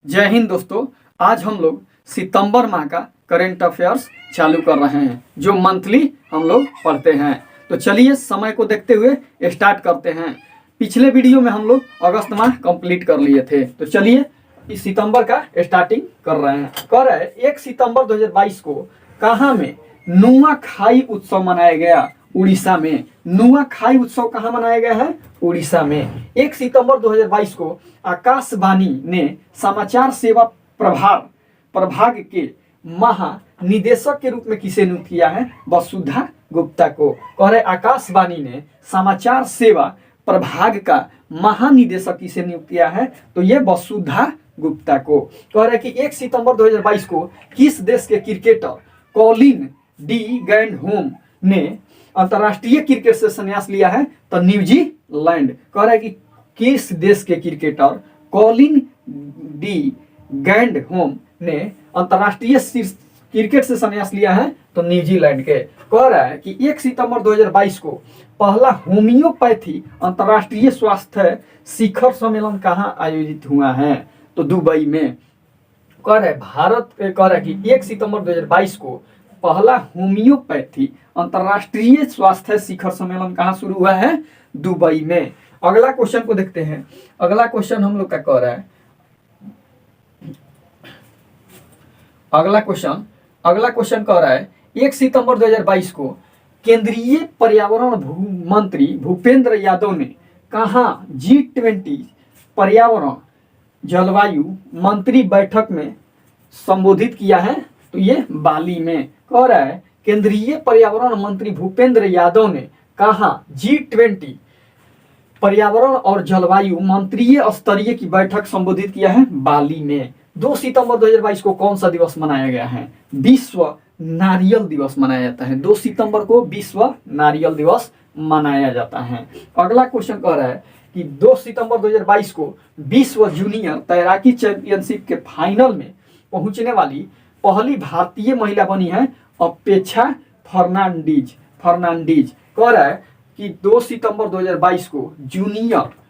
जय हिंद दोस्तों। आज हम लोग सितंबर माह का करेंट अफेयर्स चालू कर रहे हैं जो मंथली हम लोग पढ़ते हैं। तो चलिए समय को देखते हुए स्टार्ट करते हैं। पिछले वीडियो में हम लोग अगस्त माह कंप्लीट कर लिए थे, तो चलिए इस सितंबर का स्टार्टिंग कर रहे हैं। 1 सितंबर 2022 को कहाँ में नुआखाई उत्सव मनाया गया? उड़ीसा में। नुआखाई उत्सव कहाँ मनाया गया है? उड़ीसा में। 1 सितंबर 2022 को आकाशवाणी ने समाचार सेवा प्रभाग के महानिदेशक के रूप में किसे नियुक्त किया है? वसुधा गुप्ता को। कह रहे आकाशवाणी ने समाचार सेवा प्रभाग का महानिदेशक किसे नियुक्त किया है? तो ये वसुधा गुप्ता को। कह रहे कि 1 सितंबर 2022 को किस देश के क्रिकेटर कॉलिन डी ग्रैंडहोम ने अंतर्राष्ट्रीय क्रिकेट से संन्यास लिया है? तो न्यूजीलैंड। कह रहा है कि किस देश के क्रिकेटर कॉलिन डी ग्रैंडहोम ने अंतर्राष्ट्रीय क्रिकेट से संन्यास लिया है? तो न्यूजीलैंड के। कह रहा है कि 1 सितंबर 2022 को पहला होम्योपैथी अंतर्राष्ट्रीय स्वास्थ्य शिखर सम्मेलन कहाँ आयोजित हुआ है? तो दुबई में। कह रहा है कि 1 सितंबर 2022 को पहला होम्योपैथी अंतर्राष्ट्रीय स्वास्थ्य शिखर सम्मेलन कहाँ शुरू हुआ है? दुबई में। अगला क्वेश्चन को देखते हैं। अगला क्वेश्चन हम लोग का कह रहा है, अगला क्वेश्चन कह रहा है 1 सितंबर 2022 को केंद्रीय पर्यावरण मंत्री भूपेंद्र यादव ने कहाँ G20 पर्यावरण जलवायु मंत्री बैठक में संबोधित किया है? तो ये बाली में। कह रहा है केंद्रीय पर्यावरण मंत्री भूपेंद्र यादव ने कहा G20 पर्यावरण और जलवायु मंत्रीय स्तरीय की बैठक संबोधित किया है? बाली में। 2 सितंबर 2022 को कौन सा दिवस मनाया गया है? विश्व नारियल दिवस मनाया जाता है। 2 सितंबर को विश्व नारियल दिवस मनाया जाता है। अगला क्वेश्चन कह रहा है कि 2 सितंबर 2022 को विश्व जूनियर तैराकी चैंपियनशिप के फाइनल में पहुंचने वाली पहली भारतीय महिला बनी है अपेक्षा फर्नांडीज। कह रहा है कि 2 सितंबर 2022 को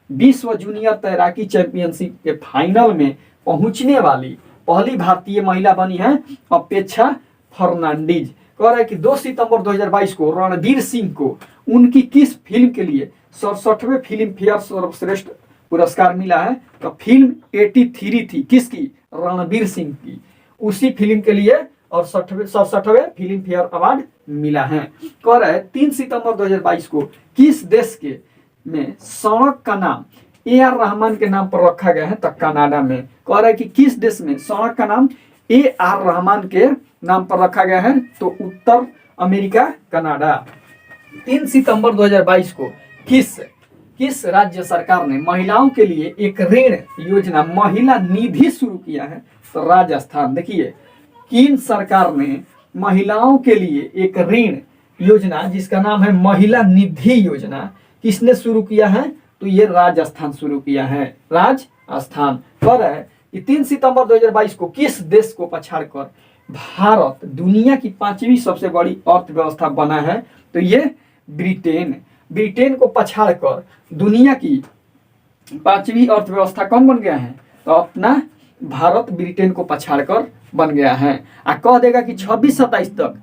विश्व जूनियर तैराकी चैंपियनशिप के फाइनल में पहुंचने वाली पहली भारतीय महिला बनी है अपेक्षा फर्नांडीज। कह रहा है कि 2 सितंबर 2022 को रणवीर सिंह को उनकी किस फिल्म के लिए 67वें फिल्म फेयर सर्वश्रेष्ठ पुरस्कार मिला है? तो फिल्म 83 थी। किसकी? रणवीर सिंह की। उसी फिल्म के लिए और 67वें फिल्म फेयर अवार्ड मिला है। कह रहा है 3 सितंबर 2022 को किस देश के में सड़क का नाम AR रहमान के नाम पर रखा गया है? तो कनाडा में। कह रहा है कि किस देश में सड़क का नाम AR रहमान के नाम पर रखा गया है? तो उत्तर अमेरिका, कनाडा। 3 सितंबर 2022 को किस राज्य सरकार ने महिलाओं के लिए एक ऋण योजना महिला निधि शुरू किया है? तो राजस्थान। देखिए किन सरकार ने महिलाओं के लिए एक ऋण योजना जिसका नाम है महिला निधि योजना किसने शुरू किया है? तो ये राजस्थान शुरू किया है। राजस्थान। पर है कि 3 सितंबर 2022 को किस देश को पछाड़कर भारत दुनिया की 5वीं सबसे बड़ी अर्थव्यवस्था बना है? तो ये ब्रिटेन को पछाड़कर दुनिया की 5वीं अर्थव्यवस्था कौन बन गया है? तो अपना भारत ब्रिटेन को पछाड़कर बन गया है। कह देगा कि 26-27 तक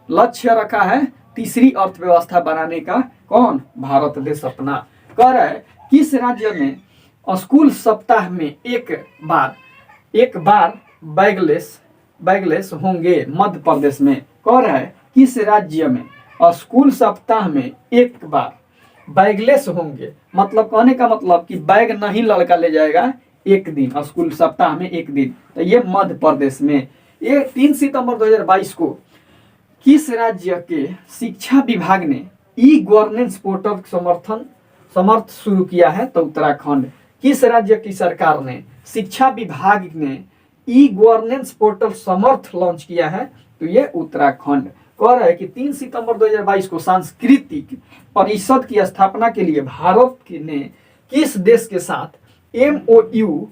लक्ष्य रखा है तीसरी अर्थव्यवस्था बनाने का। कौन? भारत देश अपना। कह रहा है किस राज्य में स्कूल सप्ताह में एक बार बैगलेस होंगे? मध्य प्रदेश में। कह रहा है किस राज्य में स्कूल सप्ताह में एक बार बैगलेस होंगे? मतलब कहने का मतलब कि बैग नहीं लड़का ले जाएगा एक दिन, स्कूल सप्ताह में एक दिन। तो ये मध्य प्रदेश में। ये 3 सितंबर 2022 को किस राज्य के शिक्षा विभाग ने ई-गवर्नेंस पोर्टल समर्थ शुरू किया है? तो उत्तराखंड। किस राज्य की सरकार ने शिक्षा विभाग ने ई-गवर्नेंस पोर्टल समर्थ लॉन्च किया है? तो ये उत्तराखंड। कह रहा है कि 3 सितंबर 2022 को सांस्कृतिक परिषद की स्थापना के लिए भारत ने किस देश के साथ MOU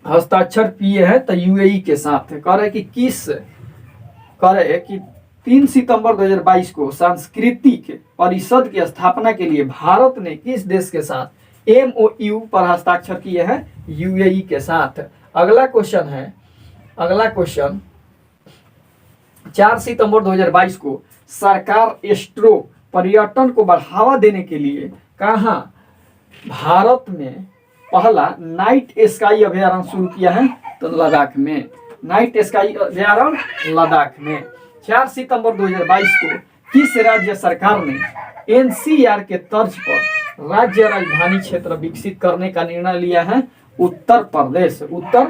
हस्ताक्षर किए हैं? तो UAE के साथ। कह रहे कि 3 सितंबर 2022 को सांस्कृतिक परिषद की स्थापना के लिए भारत ने किस देश के साथ MOU पर हस्ताक्षर किए हैं? UAE के साथ। अगला क्वेश्चन है, अगला क्वेश्चन 4 सितंबर 2022 को सरकार एस्ट्रो पर्यटन को बढ़ावा देने के लिए कहाँ भारत में पहला नाइट स्काई अभ्यारण्य शुरू किया है? तो लद्दाख में। नाइट स्काई अभ्यारण्य लद्दाख में। 4 सितंबर 2022 को किस राज्य सरकार ने एनसीआर के तर्ज पर राज्य राजधानी क्षेत्र विकसित करने का निर्णय लिया है? उत्तर प्रदेश। उत्तर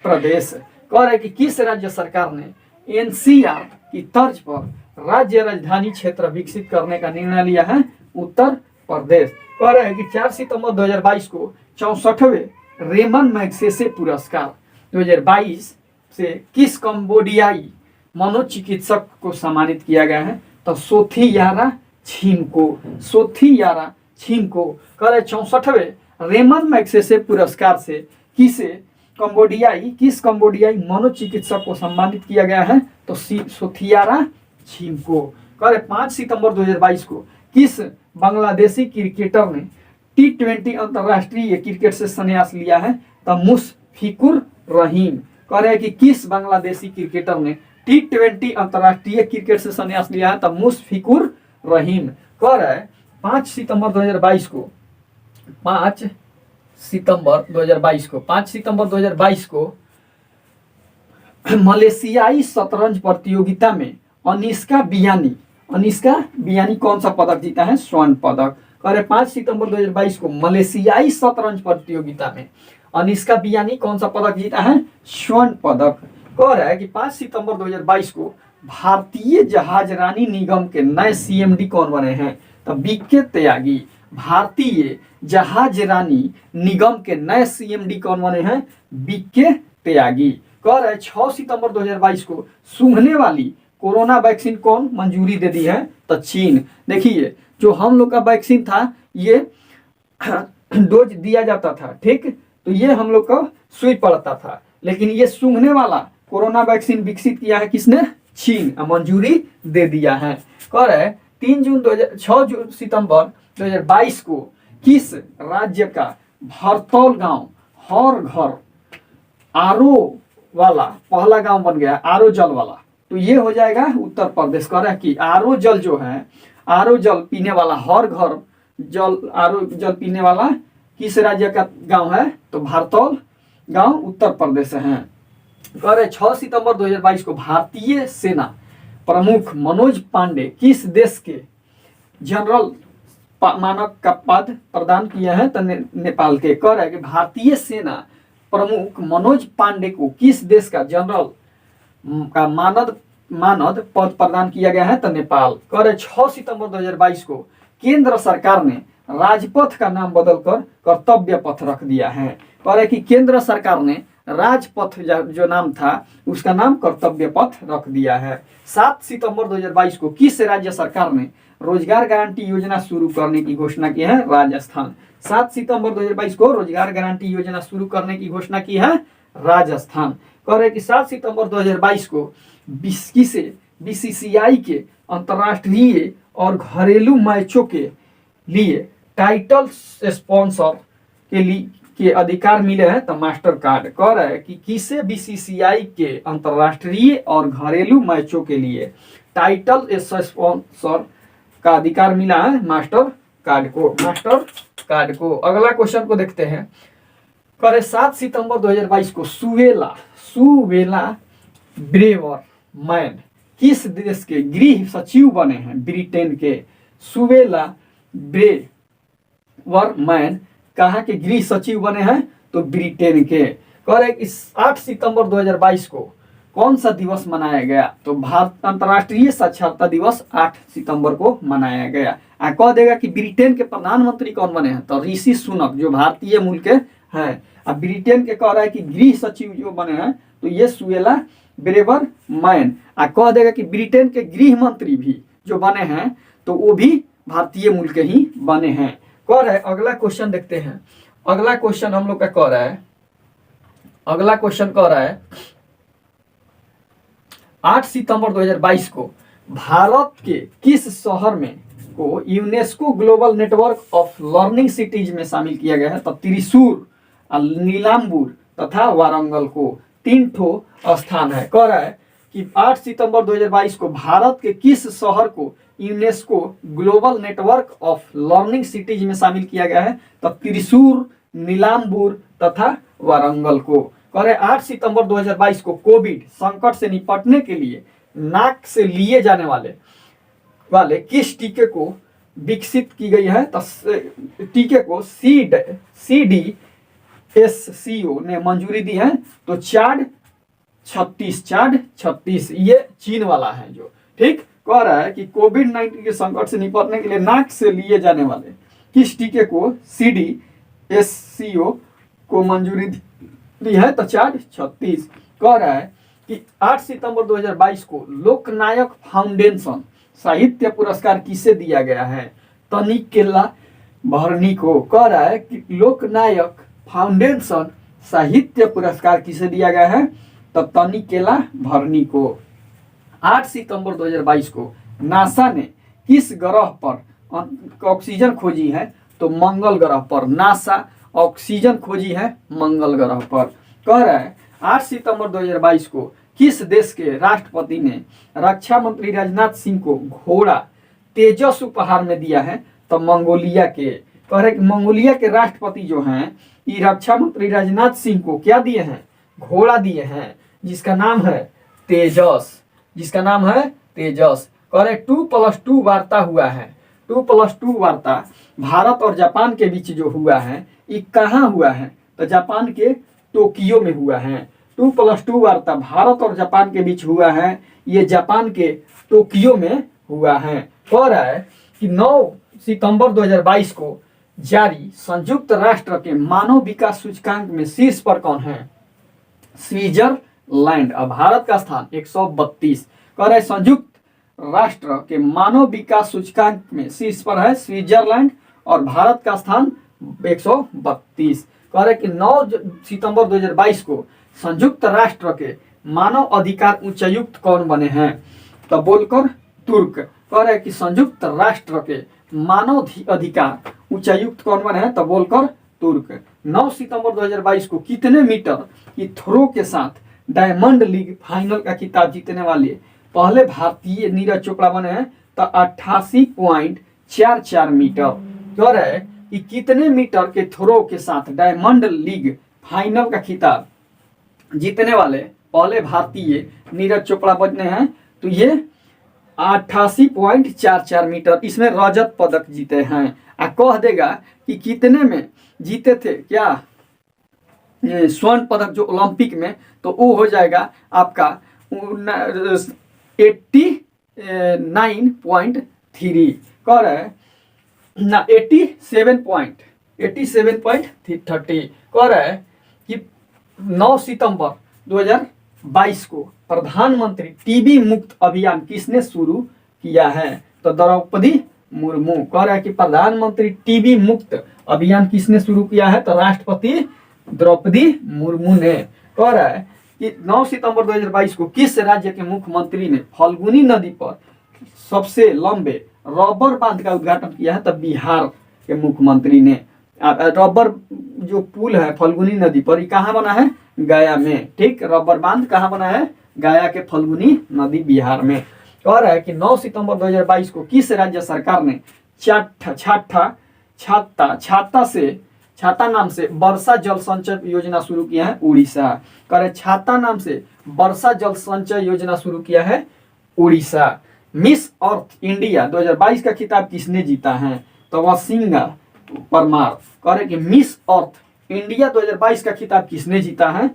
प्रदेश। कह रहे कि किस राज्य सरकार ने एनसीआर की तर्ज पर राज्य राजधानी क्षेत्र विकसित करने का निर्णय लिया है? उत्तर प्रदेश। कह रहे हैं कि 4 सितंबर 2022 को 64वें रेमन मैग्सेसे पुरस्कार 2022 से किस कंबोडियाई मनोचिकित्सक को सम्मानित किया गया है? तो सोथियारा छिमको। सोथियारा छिमको। कह रहे 64वें रेमन मैग्सेसे पुरस्कार से किस कंबोडियाई मनोचिकित्सक को सम्मानित किया गया है? तो सोथियारा छिमको। कह रहे 5 सितंबर 2022 को किस बांग्लादेशी क्रिकेटर ने T20 अंतरराष्ट्रीय क्रिकेट से संन्यास लिया है? तो मुशफिकुर रहीम। कह रहे हैं कि किस बांग्लादेशी क्रिकेटर ने T20 अंतरराष्ट्रीय क्रिकेट से संन्यास लिया है? तो मुशफिकुर रहीम। कह रहा है 5 सितंबर 2022 को 5 सितंबर 2022 को मलेशियाई शतरंज प्रतियोगिता में अनिष्का बियानी कौन सा पदक जीता है? स्वर्ण पदक। कह रहे 5 सितंबर 2022 को मलेशियाई शतरंज प्रतियोगिता में अनिष्का बियानी कौन सा पदक जीता है? स्वर्ण पदक। कह रहा है कि 5 सितंबर 2022 को भारतीय जहाजरानी निगम के नए सीएमडी कौन बने हैं? तो बीके त्यागी। भारतीय जहाजरानी निगम के नए सीएमडी कौन बने हैं? बीके त्यागी। कह रहे 6 सितंबर 2022 को सूंघने वाली कोरोना वैक्सीन कौन मंजूरी दे दी है? तो चीन। देखिए जो हम लोग का वैक्सीन था ये डोज दिया जाता था, ठीक, तो ये हम लोग को सुई पड़ता था, लेकिन ये सूंघने वाला कोरोना वैक्सीन विकसित किया है किसने? चीन। मंजूरी दे दिया है। कह रहे 6 सितंबर 2022 को किस राज्य का भरतौल गांव हर घर आरओ वाला पहला गांव बन गया? आरओ जल वाला। तो ये हो जाएगा उत्तर प्रदेश। कह रहा है कि आरओ जल जो है, आरओ जल पीने वाला हर घर जल आरओ जल पीने वाला किस राज्य का गांव है? तो भरतौल गांव उत्तर प्रदेश है। कह रहे 6 सितंबर 2022 को भारतीय सेना प्रमुख मनोज पांडे किस देश के जनरल मानक का पद प्रदान किया है? तो नेपाल के। कह रहे कि भारतीय सेना प्रमुख मनोज पांडे को किस देश का जनरल का मानद पद प्रदान किया गया है? तो नेपाल। कह रहे 6 सितंबर 2022 को केंद्र सरकार ने राजपथ का नाम बदलकर कर्तव्य पथ रख दिया है। कह रहे कि केंद्र सरकार ने राजपथ जो नाम था उसका नाम कर्तव्य पथ रख दिया है। 7 सितंबर 2022 को किस राज्य सरकार ने रोजगार गारंटी योजना शुरू करने की घोषणा की है? राजस्थान। 7 सितंबर 2022 को रोजगार गारंटी योजना शुरू करने की घोषणा की है राजस्थान। कह रहे कि 7 सितंबर 2022 को बीसीसीआई के अंतर्राष्ट्रीय और घरेलू मैचों के लिए टाइटल स्पॉन्सर के अधिकार मिले हैं? तो मास्टर कार्ड। कह रहा है कि किसे बीसीसीआई के अंतर्राष्ट्रीय और घरेलू मैचों के लिए टाइटल स्पॉन्सर का अधिकार मिला है? मास्टर कार्ड को। अगला क्वेश्चन को देखते हैं। कह रहे 7 सितंबर 2022 को सुवेला ब्रेवर मैन किस देश के गृह सचिव बने हैं? ब्रिटेन के। सुवेला ब्रेवर मैन कहाँ के गृह सचिव बने हैं? तो ब्रिटेन के। कह रहे कि 8 सितंबर 2022 को कौन सा दिवस मनाया गया? तो भारत अंतर्राष्ट्रीय साक्षरता दिवस 8 सितंबर को मनाया गया। कह देगा कि ब्रिटेन के प्रधानमंत्री कौन बने हैं? तो ऋषि सुनक जो भारतीय मूल के हैं। अब ब्रिटेन के कह रहा है कि गृह सचिव जो बने हैं तो ये सुवेला ब्रेवर मैन। कह देगा कि ब्रिटेन के गृह मंत्री भी जो बने हैं तो वो भी भारतीय मूल के ही बने हैं। कह रहा है अगला क्वेश्चन देखते हैं। अगला क्वेश्चन हम लोग का कह रहा है 8 सितंबर 2022 को भारत के किस शहर में को UNESCO global network of learning cities में शामिल किया गया है? तो त्रिशूर, नीलाम्बूर, तथा वारंगल को। 3 ठो स्थान है। कह रहा है कि 8 सितंबर 2022 को भारत के किस शहर को UNESCO global network of learning cities में शामिल किया गया है? तो त्रिशूर, नीलाम्बूर तथा वारंगल को। कह रहे 8 सितंबर 2022 को कोविड संकट से निपटने के लिए नाक से लिए जाने वाले किस टीके को विकसित की गई है? तो टीके को CDSCO ने मंजूरी दी है। तो चाड 36 ये चीन वाला है जो, ठीक। कह रहा है कि कोविड-19 के संकट से निपटने के लिए नाक से लिए जाने वाले किस टीके को CDSCO को मंजूरी दी है? तो चाड 36। कह रहा है कि 8 सितंबर 2022 को लोकनायक फाउंडेशन साहित्य पुरस्कार किसे दिया गया है? तनिकेला भरनी को। कह रहा है कि लोकनायक फाउंडेशन साहित्य पुरस्कार किसे दिया गया है? तो तनिकेला भरनी को। 8 सितंबर 2022 को नासा ने किस ग्रह पर ऑक्सीजन खोजी है? तो मंगल ग्रह पर। नासा ऑक्सीजन खोजी है मंगल ग्रह पर। कह रहा है 8 सितंबर 2022 को किस देश के राष्ट्रपति ने रक्षा मंत्री राजनाथ सिंह को घोड़ा तेजस उपहार में दिया है? तो मंगोलिया के। कह रहे कि मंगोलिया के राष्ट्रपति जो हैं ये रक्षा मंत्री राजनाथ सिंह को क्या दिए हैं? घोड़ा दिए हैं जिसका नाम है तेजस। कह रहे 2+2 वार्ता हुआ है। 2+2 वार्ता भारत और जापान के बीच जो हुआ है ये कहाँ हुआ है? तो जापान के टोक्यो में हुआ है। 2+2 वार्ता भारत और जापान के बीच हुआ है, ये जापान के टोक्यो में हुआ है। कह रहा है कि 9 सितंबर 2022 को जारी संयुक्त राष्ट्र के मानव विकास सूचकांक में शीर्ष पर कौन है? स्विट्जरलैंड। और भारत का स्थान 132। कह रहे संयुक्त राष्ट्र के मानव विकास सूचकांक में शीर्ष पर है स्विट्जरलैंड और भारत का स्थान 132। कह रहे कि 9 सितंबर 2022 को संयुक्त राष्ट्र के मानव अधिकार उच्चायुक्त कौन बने हैं? तो बोलकर तुर्क। कह रहे कि संयुक्त राष्ट्र के मानव अधिकार उच्चायुक्त कौन बने हैं? तो बोलकर तुर्क। 9 सितंबर 2022 को कितने मीटर की थ्रो के साथ डायमंड लीग फाइनल का खिताब जीतने वाले पहले भारतीय नीरज चोपड़ा बने हैं? तो 88.44 मीटर। कह रहे हैं कि कितने मीटर के थ्रो के साथ डायमंड लीग फाइनल का खिताब जीतने वाले पहले भारतीय नीरज चोपड़ा बने हैं? तो ये 88.44 मीटर, इसमें रजत पदक जीते हैं। कह देगा कि कितने में जीते थे क्या स्वर्ण पदक जो ओलंपिक में, तो वो हो जाएगा आपका 89.3। कह रहे हैं ना 87.30। कह रहा है कि 9 सितंबर 2022 को प्रधानमंत्री टीबी मुक्त अभियान किसने शुरू किया है? तो द्रौपदी मुर्मू। कह रहा है कि प्रधानमंत्री टीबी मुक्त अभियान किसने शुरू किया है? तो राष्ट्रपति द्रौपदी मुर्मू ने। कह रहा है कि 9 सितंबर 2022 को किस राज्य के मुख्यमंत्री ने फल्गुनी नदी पर सबसे लंबे रबर बांध का उद्घाटन किया है? तो बिहार के मुख्यमंत्री ने। रबर जो पुल है फल्गुनी नदी पर, ये कहाँ बना है? गया में, ठीक। रबर बांध कहाँ बना है? गया के फल्गुनी नदी, बिहार में। कह रहा है कि 9 सितंबर 2022 को किस राज्य सरकार ने छाता नाम से वर्षा जल संचय योजना शुरू किया है? उड़ीसा। कह रहे छाता नाम से वर्षा जल संचय योजना शुरू किया है? उड़ीसा। मिस अर्थ इंडिया 2022 का खिताब किसने जीता है? तो वसिंगा परमार। कह रहे कि मिस अर्थ इंडिया 2022 का खिताब किसने जीता है?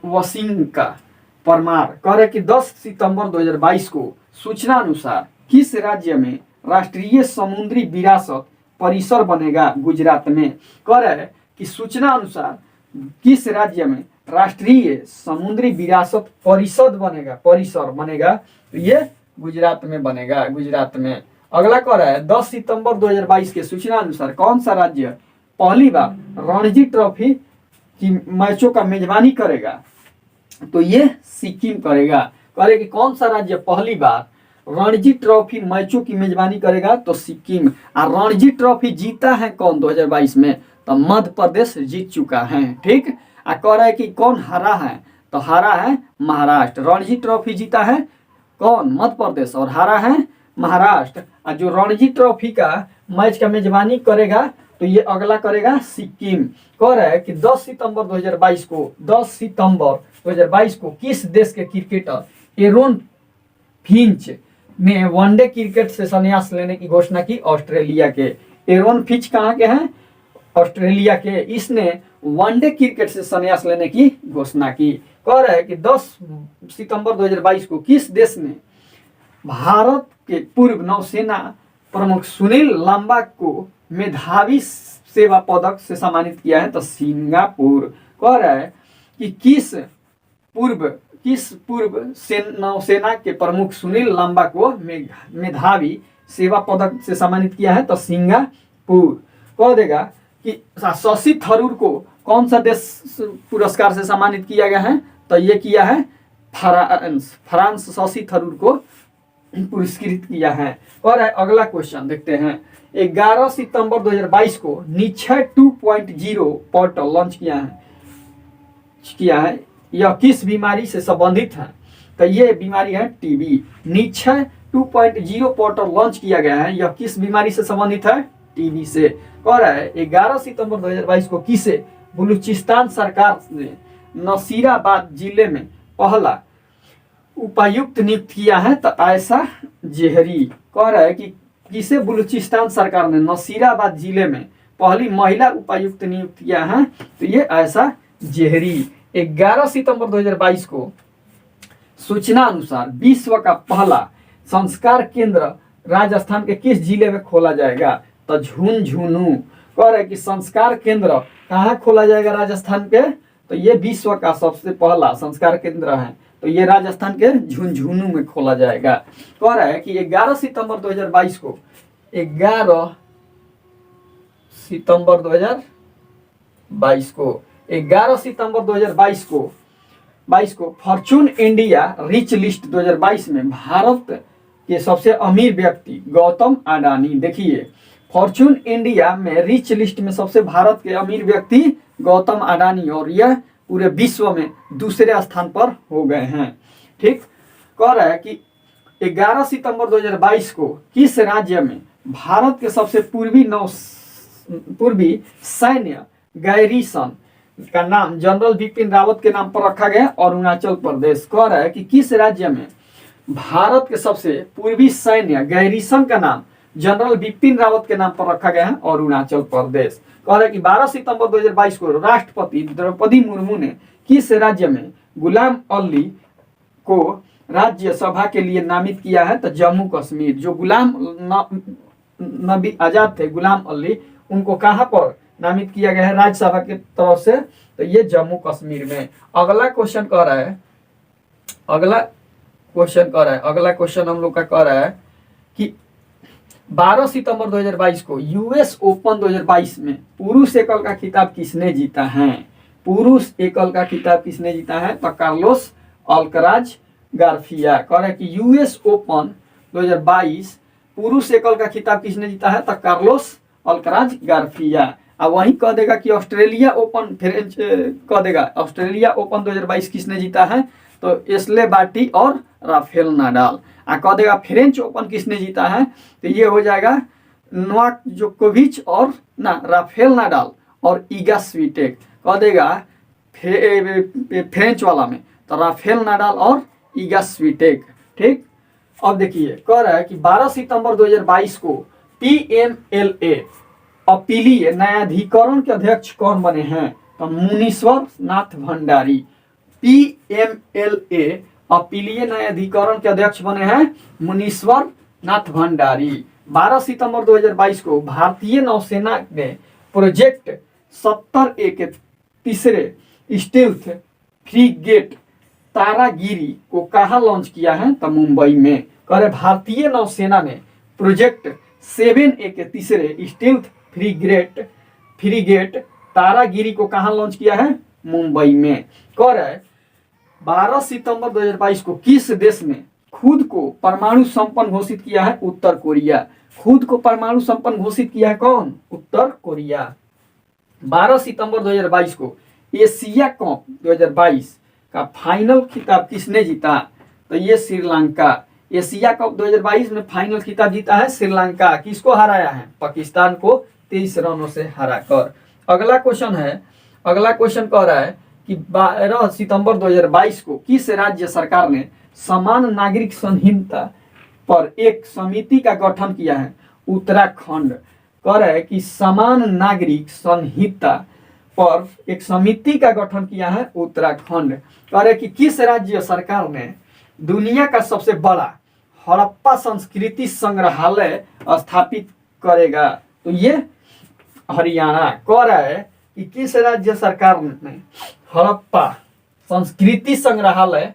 वसिंगा परमार। कह रहे कि 10 सितंबर 2022 को सूचना अनुसार किस राज्य में राष्ट्रीय समुद्री विरासत परिसर बनेगा? गुजरात में। कह रहे हैं कि सूचना अनुसार किस राज्य में राष्ट्रीय समुद्री विरासत परिसर बनेगा? तो ये गुजरात में बनेगा, गुजरात में। अगला कह रहा है 10 सितंबर 2022 के सूचना अनुसार कौन सा राज्य पहली बार रणजी ट्रॉफी की मैचों का मेजबानी करेगा? तो ये सिक्किम करेगा। कह रहे कि कौन सा राज्य पहली बार रणजी ट्रॉफी मैचों की मेजबानी करेगा? तो सिक्किम। और रणजी ट्रॉफी जीता है कौन 2022 में? तो मध्य प्रदेश जीत चुका है। ठीक, आ कह रहा है कि कौन हारा है, तो हारा है महाराष्ट्र। रणजी ट्रॉफी जीता है कौन, मध्य प्रदेश, और हारा है महाराष्ट्र। और जो रणजी ट्रॉफी का मैच का मेजबानी करेगा तो ये अगला करेगा सिक्किम। कह रहा है कि 10 सितंबर 2022 को 10 सितंबर 2022 को किस देश के क्रिकेटर एरोन फिंच ने वनडे क्रिकेट से संन्यास लेने की घोषणा की, ऑस्ट्रेलिया के। एरोन फिंच कहाँ के हैं, ऑस्ट्रेलिया के। इसने वनडे क्रिकेट से संन्यास लेने की घोषणा की। कह रहा है कि 10 सितंबर 2022 को किस देश ने भारत के पूर्व नौसेना प्रमुख सुनील लांबा को मेधावी सेवा पदक से सम्मानित किया है, तो सिंगापुर। कह रहा है कि किस पूर्व नौसेना के प्रमुख सुनील लांबा को मेधावी सेवा पदक से सम्मानित किया है, तो सिंगापुर। कह देगा कि शशि थरूर को कौन सा देश पुरस्कार से सम्मानित किया गया है, तो ये किया है फ्रांस। शशि थरूर को पुरस्कृत किया है। और अगला क्वेश्चन देखते हैं। 11 सितंबर 2022 को निश्चय 2.0 पोर्टल लॉन्च किया है। यह किस बीमारी से संबंधित है, तो ये बीमारी है टीबी। निश्चय 2.0 पोर्टल लॉन्च किया गया है, यह किस बीमारी से संबंधित है, टीबी से। कह रहा है 11 सितंबर 2022 को किसे बलूचिस्तान सरकार ने नसीराबाद जिले में पहला उपायुक्त नियुक्त किया है, तो आयशा जेहरी। कह रहा है कि किसे बलूचिस्तान सरकार ने नसीराबाद जिले में पहली महिला उपायुक्त नियुक्त किया है, तो ये आयशा जेहरी। 11 सितंबर 2022 को सूचना अनुसार विश्व का पहला संस्कार केंद्र राजस्थान के किस जिले में खोला जाएगा, तो झुंझुनू। कह रहे कि संस्कार केंद्र कहाँ खोला जाएगा राजस्थान के, तो ये विश्व का सबसे पहला संस्कार केंद्र है, तो ये राजस्थान के झुंझुनू में खोला जाएगा। कह रहा है कि 11 सितंबर 2022 को 11 सितंबर 2022 को 11 सितंबर 2022 को फॉर्चून इंडिया रिच लिस्ट 2022 में भारत के सबसे अमीर व्यक्ति गौतम अडानी। देखिए फॉर्चून इंडिया में रिच लिस्ट में सबसे भारत के अमीर व्यक्ति गौतम अडानी, और यह पूरे विश्व में दूसरे स्थान पर हो गए हैं। ठीक, कह रहा है कि 11 सितंबर 2022 को किस राज्य में भारत के सबसे पूर्वी सैन्य गैरीसन का नाम जनरल बिपिन रावत के नाम पर रखा गया, अरुणाचल प्रदेश। कह रहा है कि किस राज्य में भारत के सबसे पूर्वी सैन्य गैरीसन का नाम जनरल बिपिन रावत के नाम पर रखा गया है, अरुणाचल प्रदेश। कह रहा है कि 12 सितंबर 2022 को राष्ट्रपति द्रौपदी मुर्मू ने किस राज्य में गुलाम अली को राज्यसभा के लिए नामित किया है, तो जम्मू कश्मीर। जो गुलाम नबी आजाद थे, गुलाम अली, उनको कहाँ पर नामित किया गया है राज्यसभा की तरफ से, तो ये जम्मू कश्मीर में। अगला क्वेश्चन कह रहा है अगला क्वेश्चन हम लोग का कह रहा है कि 12 सितंबर 2022 को यूएस ओपन 2022 में पुरुष एकल का खिताब किसने जीता है, पुरुष एकल का खिताब किसने जीता है, तो कार्लोस अल्कराज गार्फिया। कह रहा है कि यूएस ओपन 2022 पुरुष एकल का खिताब किसने जीता है, तो कार्लोस अल्कराज गार्फिया। अब वहीं कह देगा कि ऑस्ट्रेलिया ओपन फ्रेंच कह देगा ऑस्ट्रेलिया ओपन 2022 किसने जीता है, तो एस्ले बार्टी और राफेल नाडाल। कह देगा फ्रेंच ओपन किसने जीता है, तो ये हो जाएगा नोवाक जोकोविच और राफेल नाडाल और ईगा स्वीटेक। कह देगा फ्रेंच वाला में तो राफेल नाडाल और ईगा स्वीटेक। ठीक, अब देखिए कह रहा है कि 12 सितंबर 2022 को PMLA अपीलीय न्यायाधिकरण के अध्यक्ष कौन बने हैं, तो मुनीश्वर नाथ भंडारी। PMLA अपीलीय न्यायाधिकरण के अध्यक्ष बने हैं मुनीश्वर नाथ भंडारी। 12 सितंबर 2022 को भारतीय नौसेना ने प्रोजेक्ट 70A के तीसरे स्टील्थ फ्रीगेट तारागिरी को कहाँ लॉन्च किया है, तो मुंबई में। कह रहे भारतीय नौसेना ने प्रोजेक्ट 7A के तीसरे स्टील्थ फ्रीगेट तारागिरी को कहाँ लॉन्च किया है, मुंबई में। कह रहा है 12 सितंबर 2022 को किस देश ने खुद को परमाणु संपन्न घोषित किया है, उत्तर कोरिया। खुद को परमाणु संपन्न घोषित किया है कौन, उत्तर कोरिया। 12 सितंबर 2022 को एशिया कप 2022 का फाइनल खिताब किसने जीता? तो ये श्रीलंका। एशिया कप 2022 में फाइनल खिताब जीता है श्रीलंका। किसको हराया है? पाकिस्तान को 23 रनों से हराकर। अगला क्वेश्चन कह रहा है कि 12 सितंबर 2022 को किस राज्य सरकार ने समान नागरिक संहिता पर एक समिति का गठन किया है? उत्तराखंड। कह रहा है कि समान नागरिक संहिता पर एक समिति का गठन किया है उत्तराखंड। कह रहे कि किस राज्य सरकार ने दुनिया का सबसे बड़ा हड़प्पा संस्कृति संग्रहालय स्थापित करेगा? तो ये हरियाणा। कह रहा है कि किस राज्य सरकार ने हड़प्पा संस्कृति संग्रहालय,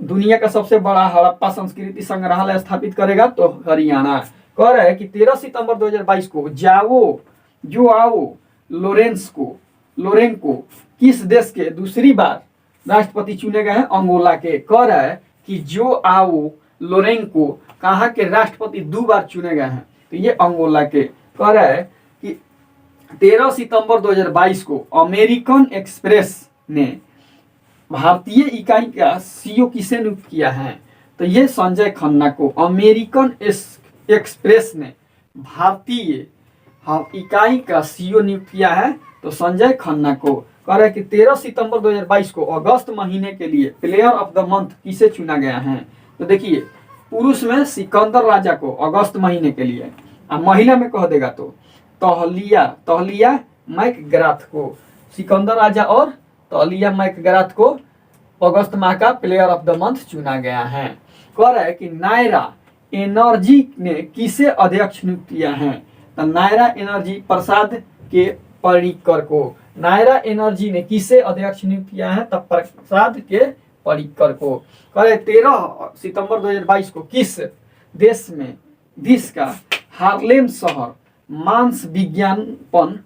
दुनिया का सबसे बड़ा हड़प्पा संस्कृति संग्रहालय स्थापित करेगा? तो हरियाणा। कह रहा है कि 13 सितंबर 2022 को जोआओ लोरेंको किस देश के दूसरी बार राष्ट्रपति चुने गए हैं? अंगोला के। कह रहा है कि जोआओ लोरेंको कहाँ के राष्ट्रपति 2 बार चुने गए हैं? तो ये अंगोला के। कह रहा है कि 13 सितंबर 2022 को अमेरिकन एक्सप्रेस ने भारतीय इकाई का सीईओ किसे नियुक्त किया है? तो ये संजय खन्ना को। अमेरिकन एक्सप्रेस ने भारतीय इकाई का सीईओ नियुक्त किया है तो संजय खन्ना को। कह रहा है कि 13 सितंबर 2022 को अगस्त महीने के लिए प्लेयर ऑफ द मंथ किसे चुना गया है? तो देखिए, पुरुष में सिकंदर राजा को अगस्त महीने के लिए, और महिला में कह देगा तो तहलिया मैकग्राथ को। सिकंदर राजा और तहलिया मैकग्राथ को अगस्त माह का प्लेयर ऑफ द मंथ चुना गया है। कह रहा है कि नायरा एनर्जी ने किसे अध्यक्ष नियुक्त किया है? तो नायरा एनर्जी प्रसाद के पर्रिकर को। नायरा एनर्जी ने किसे अध्यक्ष नियुक्त किया है? तब प्रसाद के पर्रिकर को। कह रहे 13 सितंबर 2022 को किस देश का हार्लेम शहर मांस विज्ञापन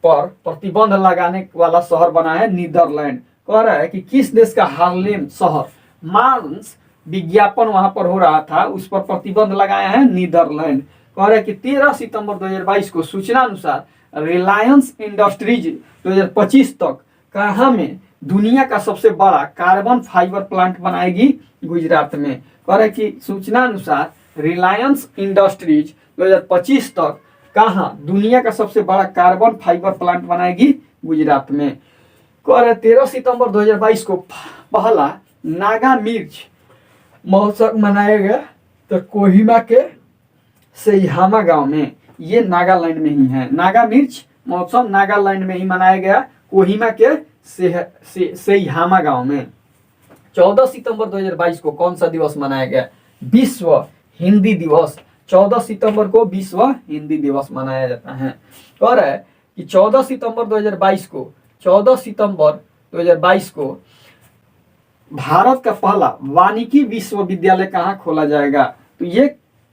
पर प्रतिबंध लगाने वाला शहर बना है? नीदरलैंड। कह रहा है कि किस देश का हार्लेम शहर मांस विज्ञापन वहां पर हो रहा था, उस पर प्रतिबंध लगाया है? नीदरलैंड। कह रहा है कि 13 सितंबर 2022 को सूचना अनुसार रिलायंस इंडस्ट्रीज 2025 तक कहाँ में दुनिया का सबसे बड़ा कार्बन फाइबर प्लांट बनाएगी? गुजरात में। कह रहा है कि सूचना अनुसार रिलायंस इंडस्ट्रीज 2025 तक कहाँ दुनिया का सबसे बड़ा कार्बन फाइबर प्लांट बनाएगी? गुजरात में। कह रहे 13 सितंबर 2022 को पहला नागा मिर्च महोत्सव मनाया गया तो कोहिमा के सेइहामा गांव में। ये नागालैंड में ही है। नागा मिर्च महोत्सव नागालैंड में ही मनाया गया, कोहिमा के सेइहामा गांव में। 14 सितंबर 2022 को कौन सा दिवस मनाया गया? विश्व हिंदी दिवस। 14 सितंबर को विश्व हिंदी दिवस मनाया जाता है। कह रहा है कि 14 सितंबर 2022 को भारत का पहला वानिकी विश्वविद्यालय कहाँ खोला जाएगा? तो ये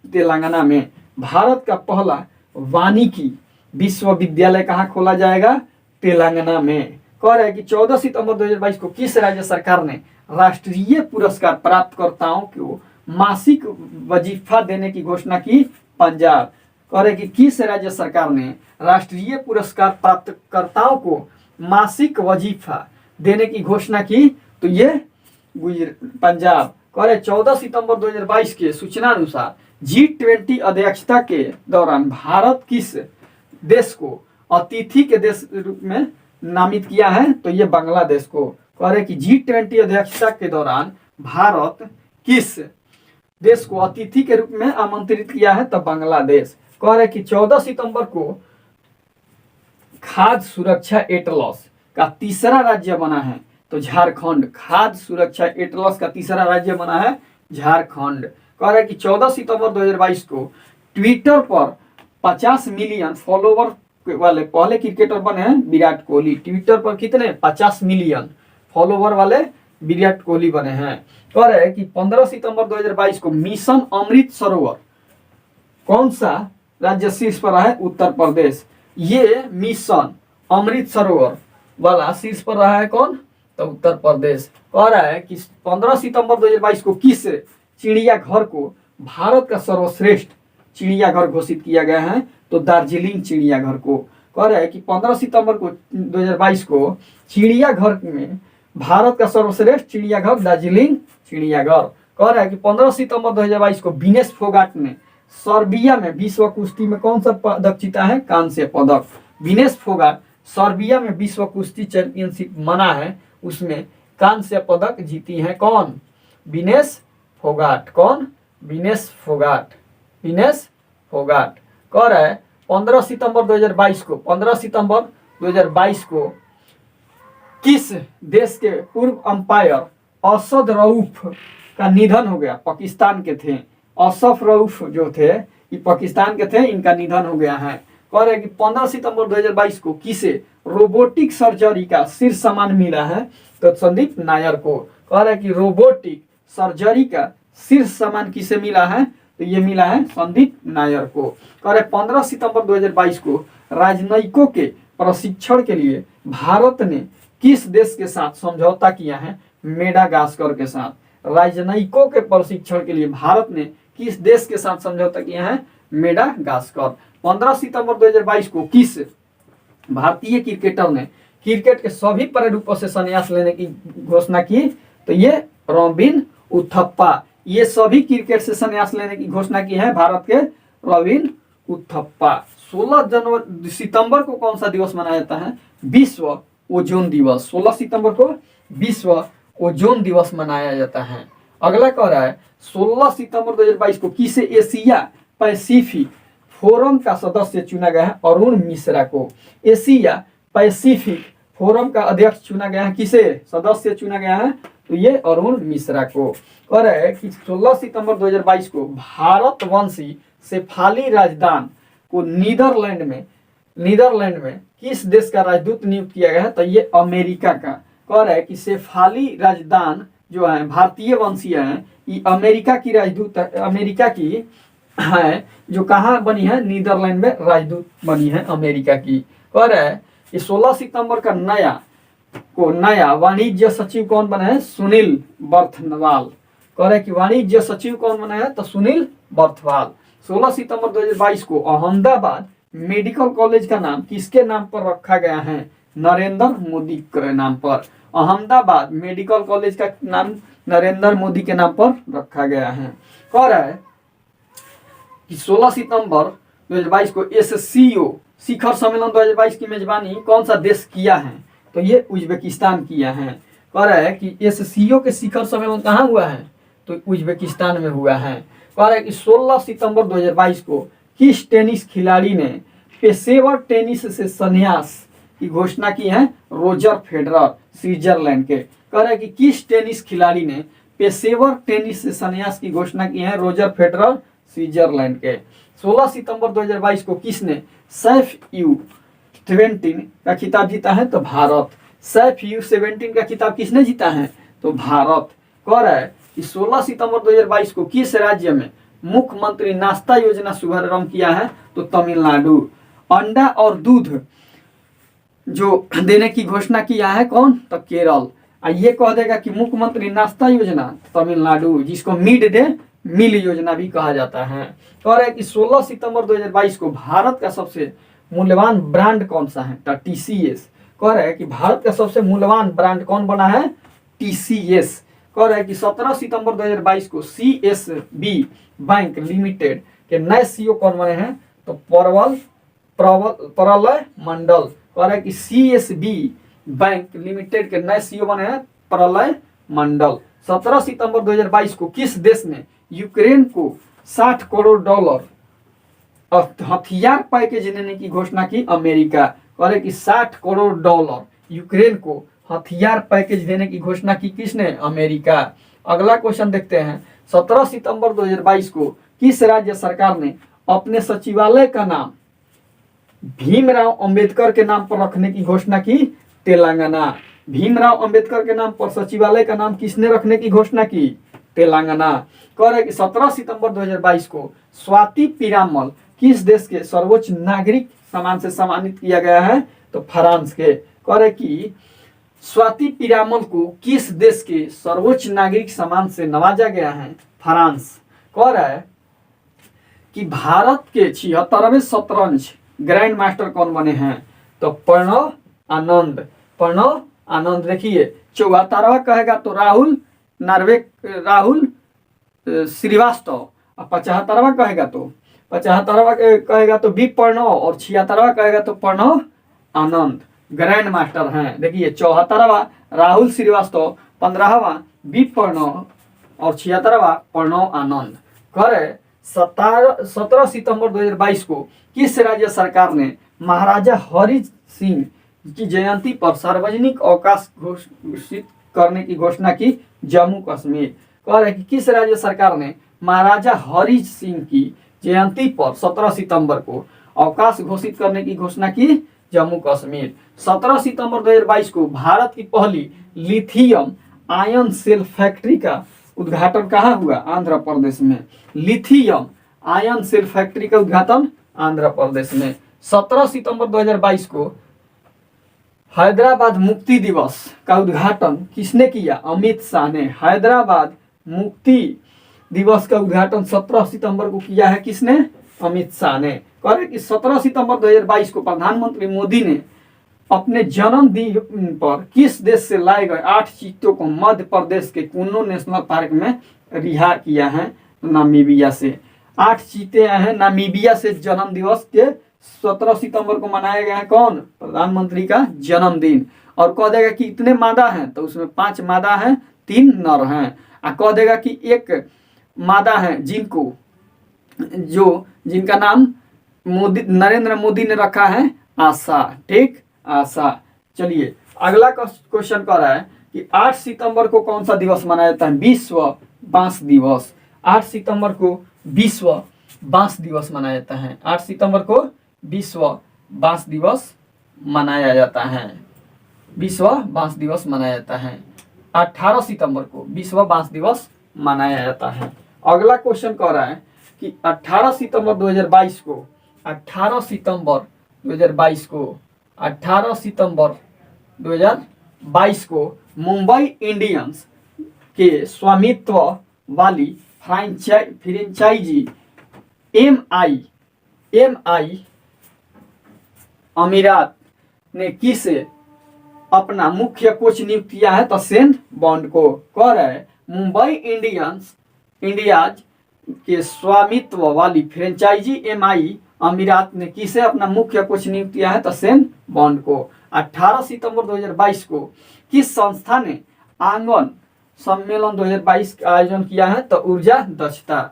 तेलंगाना में। भारत का पहला वानिकी विश्वविद्यालय कहाँ खोला जाएगा? तेलंगाना में। कह रहा है कि 14 सितंबर 2022 को किस राज्य सरकार ने राष्ट्रीय पुरस्कार प्राप्तकर्ताओं को मासिक वजीफा देने की घोषणा की? पंजाब। कह रहे कि किस राज्य सरकार ने राष्ट्रीय पुरस्कार प्राप्तकर्ताओं को मासिक वजीफा देने की घोषणा की? तो ये पंजाब। कह रहे 14 सितंबर 2022 के सूचना अनुसार G20 अध्यक्षता के दौरान भारत किस देश को अतिथि के देश रूप में नामित किया है? तो ये बांग्लादेश को। कह रहे कि G20 अध्यक्षता के दौरान भारत किस देश को अतिथि के रूप में आमंत्रित किया है? तो बांग्लादेश। कह रहे कि 14 सितंबर को खाद्य सुरक्षा एटलस का तीसरा राज्य बना है तो झारखंड। खाद्य सुरक्षा एटलस का तीसरा राज्य बना है झारखंड। कह रहा है कि 14 सितंबर 2022 को ट्विटर पर 50 मिलियन फॉलोवर वाले पहले क्रिकेटर बने हैं विराट कोहली। ट्विटर पर कितने? 50 मिलियन फॉलोवर वाले विराट कोहली बने हैं। कह रहे हैं कि 15 सितंबर 2022 को मिशन अमृत सरोवर कौन सा राज्य शीर्ष पर रहा है? उत्तर प्रदेश। ये मिशन अमृत सरोवर वाला शीर्ष पर रहा है कौन? तो उत्तर प्रदेश। कह रहा है कि 15 सितंबर 2022 को किस चिड़ियाघर को भारत का सर्वश्रेष्ठ चिड़ियाघर घोषित किया गया है? तो दार्जिलिंग चिड़ियाघर को। कह रहा है कि 15 सितंबर को 2022 को चिड़ियाघर में भारत का सर्वश्रेष्ठ चिड़ियाघर दार्जिलिंग चिड़ियाघर। कह रहा है कि 15 सितंबर 2022 को विनेश फोगाट ने सर्बिया में विश्व कुश्ती में कौन सा पदक जीता है? कांस्य पदक। विनेश फोगाट सर्बिया में विश्व कुश्ती चैंपियनशिप मना है, उसमें कांस्य पदक जीती है कौन? विनेश फोगाट। कौन? विनेश फोगाट। विनेश फोगाट। कह रहा है 15 सितंबर 2022 को 15 सितंबर 2022 को किस देश के पूर्व अंपायर असद रऊफ का निधन हो गया? पाकिस्तान के थे असफ रऊफ जो थे, ये पाकिस्तान के थे, इनका निधन हो गया है। कह रहे हैं कि 15 सितंबर 2022 को किसे रोबोटिक सर्जरी का शीर्ष सम्मान मिला है? तो संदीप नायर को। कह रहे हैं कि रोबोटिक सर्जरी का शीर्ष सम्मान किसे मिला है? तो ये मिला है संदीप नायर को। कह रहे 15 सितंबर 2022 को राजनयिकों के प्रशिक्षण के लिए भारत ने किस देश के साथ समझौता किया है? मेडागास्कर के साथ। राजनयिकों के प्रशिक्षण के लिए भारत ने किस देश के साथ समझौता किया है? मेडागास्कर। 15 सितंबर 2022 को किस भारतीय क्रिकेटर ने क्रिकेट के सभी प्रारूपों से संन्यास लेने की घोषणा की? तो ये रॉबिन उथप्पा। ये सभी क्रिकेट से संन्यास लेने की घोषणा की है भारत के रॉबिन उथप्पा। 16 सितंबर को कौन सा दिवस मनाया जाता है? विश्व ओजोन दिवस। 16 सितंबर को विश्व ओजोन दिवस मनाया जाता है। अगला कह रहा है 16 सितंबर 2022 को किसे एशिया पैसिफिक फोरम का सदस्य चुना गया है? अरुण मिश्रा को। एशिया पैसिफिक फोरम का अध्यक्ष चुना गया है, किसे सदस्य चुना गया है? तो ये अरुण मिश्रा को। कह रहे हैं कि 16 सितंबर 2022 को भारतवंशी शेफाली राजदान को नीदरलैंड में किस देश का राजदूत नियुक्त किया गया है? तो ये अमेरिका का। कह रहा है कि शेफाली राजदान जो है भारतीय वंशीय है, ये अमेरिका की राजदूत, अमेरिका की है, जो कहाँ बनी है? नीदरलैंड में राजदूत बनी है अमेरिका की। कह रहा है कि 16 सितंबर का नया वाणिज्य सचिव कौन बना है? सुनील बर्थवाल। कह रहे कि वाणिज्य सचिव कौन बना है? तो सुनील बर्थवाल। 16 सितंबर 2022 को अहमदाबाद मेडिकल कॉलेज का नाम किसके नाम पर रखा गया है? नरेंद्र मोदी के नाम पर। अहमदाबाद मेडिकल कॉलेज का नाम नरेंद्र मोदी के नाम पर रखा गया है। कह रहा है कि 16 सितंबर 2022 को SCO शिखर सम्मेलन 2022 की मेजबानी कौन सा देश किया है? तो ये उज्बेकिस्तान किया है। कह रहा है कि SCO के शिखर सम्मेलन कहाँ हुआ है? तो उज्बेकिस्तान में हुआ है। कह रहा है कि 16 सितंबर 2022 को किस टेनिस खिलाड़ी ने पेशेवर टेनिस से संन्यास की घोषणा की है? रोजर फेडरर, स्विट्जरलैंड के। कह रहा है कि किस टेनिस खिलाड़ी ने पेशेवर टेनिस से संन्यास की घोषणा की है? रोजर फेडरर, स्विट्जरलैंड के। 16 सितंबर 2022 को किसने सैफ U17 का खिताब जीता है? तो भारत। सैफ U17 का खिताब किसने जीता है? तो भारत। कह रहा है कि 16 सितंबर 2022 को किस राज्य में मुख्यमंत्री नाश्ता योजना शुभारंभ किया है? तो तमिलनाडु। अंडा और दूध जो देने की घोषणा किया है कौन? तो केरल। ये कह देगा कि मुख्यमंत्री नाश्ता योजना तमिलनाडु, जिसको मिड डे मील योजना भी कहा जाता है। कह रहा है कि 16 सितंबर 2022 को भारत का सबसे मूल्यवान ब्रांड कौन सा है? तो TCS। कह रहा है कि भारत का सबसे मूल्यवान ब्रांड कौन बना है? TCS। कह रहा है कि 17 सितंबर 2022 को CSB बैंक लिमिटेड के नए CEO कौन बने हैं? तो प्रलय मंडल। कह रहा है कि CSB बैंक लिमिटेड के नए CEO बने हैं प्रलय मंडल। 17 सितंबर 2022 को किस देश ने यूक्रेन को $60 करोड़ हथियार पैकेज देने की घोषणा की? अमेरिका। कह रहे कि $60 करोड़ यूक्रेन को हथियार पैकेज देने की घोषणा की किसने? अमेरिका। अगला क्वेश्चन देखते हैं। 17 सितंबर 2022 को किस राज्य सरकार ने अपने सचिवालय का नाम भीमराव अंबेडकर के नाम पर रखने की घोषणा की? तेलंगाना। भीमराव अंबेडकर के नाम पर सचिवालय का नाम किसने रखने की घोषणा की? तेलंगाना। कह रहे कि 17 सितंबर 2022 को स्वाति पीरामल किस देश के सर्वोच्च नागरिक सम्मान से सम्मानित किया गया है? तो फ्रांस के। कह रहे कि स्वाति पीरामल को किस देश के सर्वोच्च नागरिक सम्मान से नवाजा गया है? फ्रांस। कह रहा है कि भारत के 76वें शतरंज ग्रैंड मास्टर कौन बने हैं? तो प्रणव आनंद, प्रणव आनंद। देखिए 74वां कहेगा तो राहुल राहुल श्रीवास्तव, और 75वां कहेगा तो कहेगा तो बी प्रणव, और 76वां कहेगा तो प्रणव आनंद ग्रैंड मास्टर हैं। देखिए 74वां राहुल श्रीवास्तव, 15वां बी प्रणव और 76वां प्रणव आनंद। करे 17 सितंबर 2022 को किस राज्य सरकार ने महाराजा हरि सिंह की जयंती पर सार्वजनिक अवकाश घोषित करने की घोषणा की? जम्मू कश्मीर। कह रहे कि किस राज्य सरकार ने महाराजा हरि सिंह की जयंती पर 17 सितंबर को अवकाश घोषित करने की घोषणा की? जम्मू कश्मीर। 17 सितंबर 2022 को भारत की पहली लिथियम आयन सेल फैक्ट्री का उद्घाटन कहाँ हुआ? आंध्र प्रदेश में। लिथियम आयन सेल फैक्ट्री का उद्घाटन आंध्र प्रदेश में। 17 सितंबर 2022 को हैदराबाद मुक्ति दिवस का उद्घाटन किसने किया? अमित शाह ने। हैदराबाद मुक्ति दिवस का उद्घाटन 17 सितंबर को किया है किसने? अमित शाह ने। कह रहे कि 17 सितंबर 2022 को प्रधानमंत्री मोदी ने अपने जन्मदिन पर किस देश से लाए गए 8 चीतों को मध्य प्रदेश के कुन्नो नेशनल पार्क में रिहा किया है? नामीबिया से। 8 चीते आए हैं नामीबिया से। जन्म दिवस के 17 सितंबर को मनाया गया है कौन? प्रधानमंत्री का जन्मदिन। और कह देगा कि इतने मादा हैं तो उसमें 5 मादा हैं 3 नर हैं। कह देगा कि एक मादा है जिनका नाम नरेंद्र मोदी ने रखा है आशा। ठीक, आशा। चलिए अगला क्वेश्चन कर रहा है कि 8 सितंबर को कौन सा दिवस मनाया जाता है? विश्व बांस दिवस। 8 सितंबर को विश्व बांस दिवस मनाया जाता है। 8 सितंबर को विश्व बांस दिवस मनाया जाता है। विश्व बांस दिवस मनाया जाता है। 18 सितंबर को विश्व बांस दिवस मनाया जाता है। अगला क्वेश्चन कह रहा है कि 18 सितंबर 2022 को 18 सितंबर 2022 को मुंबई इंडियंस के स्वामित्व वाली फ्रेंचाइजी एमआई अमीरात ने किसे अपना मुख्य कोच नियुक्त किया है? तो सेन बॉन्ड को। कह रहा है मुंबई इंडियाज के स्वामित्व वाली फ्रेंचाइजी एमआई अमीरात ने किसे अपना मुख्य कोच नियुक्त किया है? तो सेन बॉन्ड को। 18 सितंबर 2022 को किस संस्था ने आंगन सम्मेलन 2022 का आयोजन किया है? तो ऊर्जा दक्षता।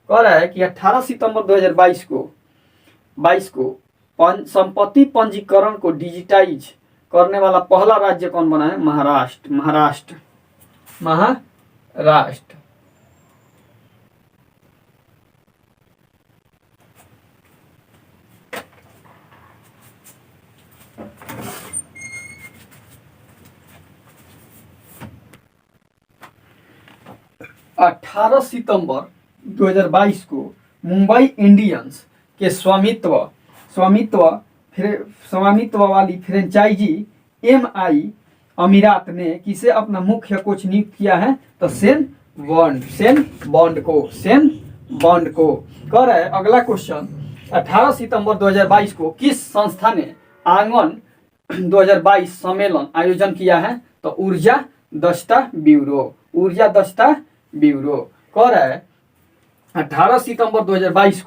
कह रहा है कि 18 सितंबर 2022 को संपत्ति पंजीकरण को डिजिटाइज करने वाला पहला राज्य कौन बना है? महाराष्ट्र। 18 सितंबर 2022 को मुंबई इंडियंस के स्वामित्व वाली फ्रेंचाइजी एमआई अमीरात ने किसे अपना मुख्य कोच नियुक्त किया है? तो सेन बॉन्ड को। कह रहा है अगला क्वेश्चन 18 सितंबर 2022 को किस संस्था ने आंगन 2022 सम्मेलन आयोजन किया है? तो ऊर्जा दक्षता ब्यूरो। कह रहा है 18 सितंबर 2022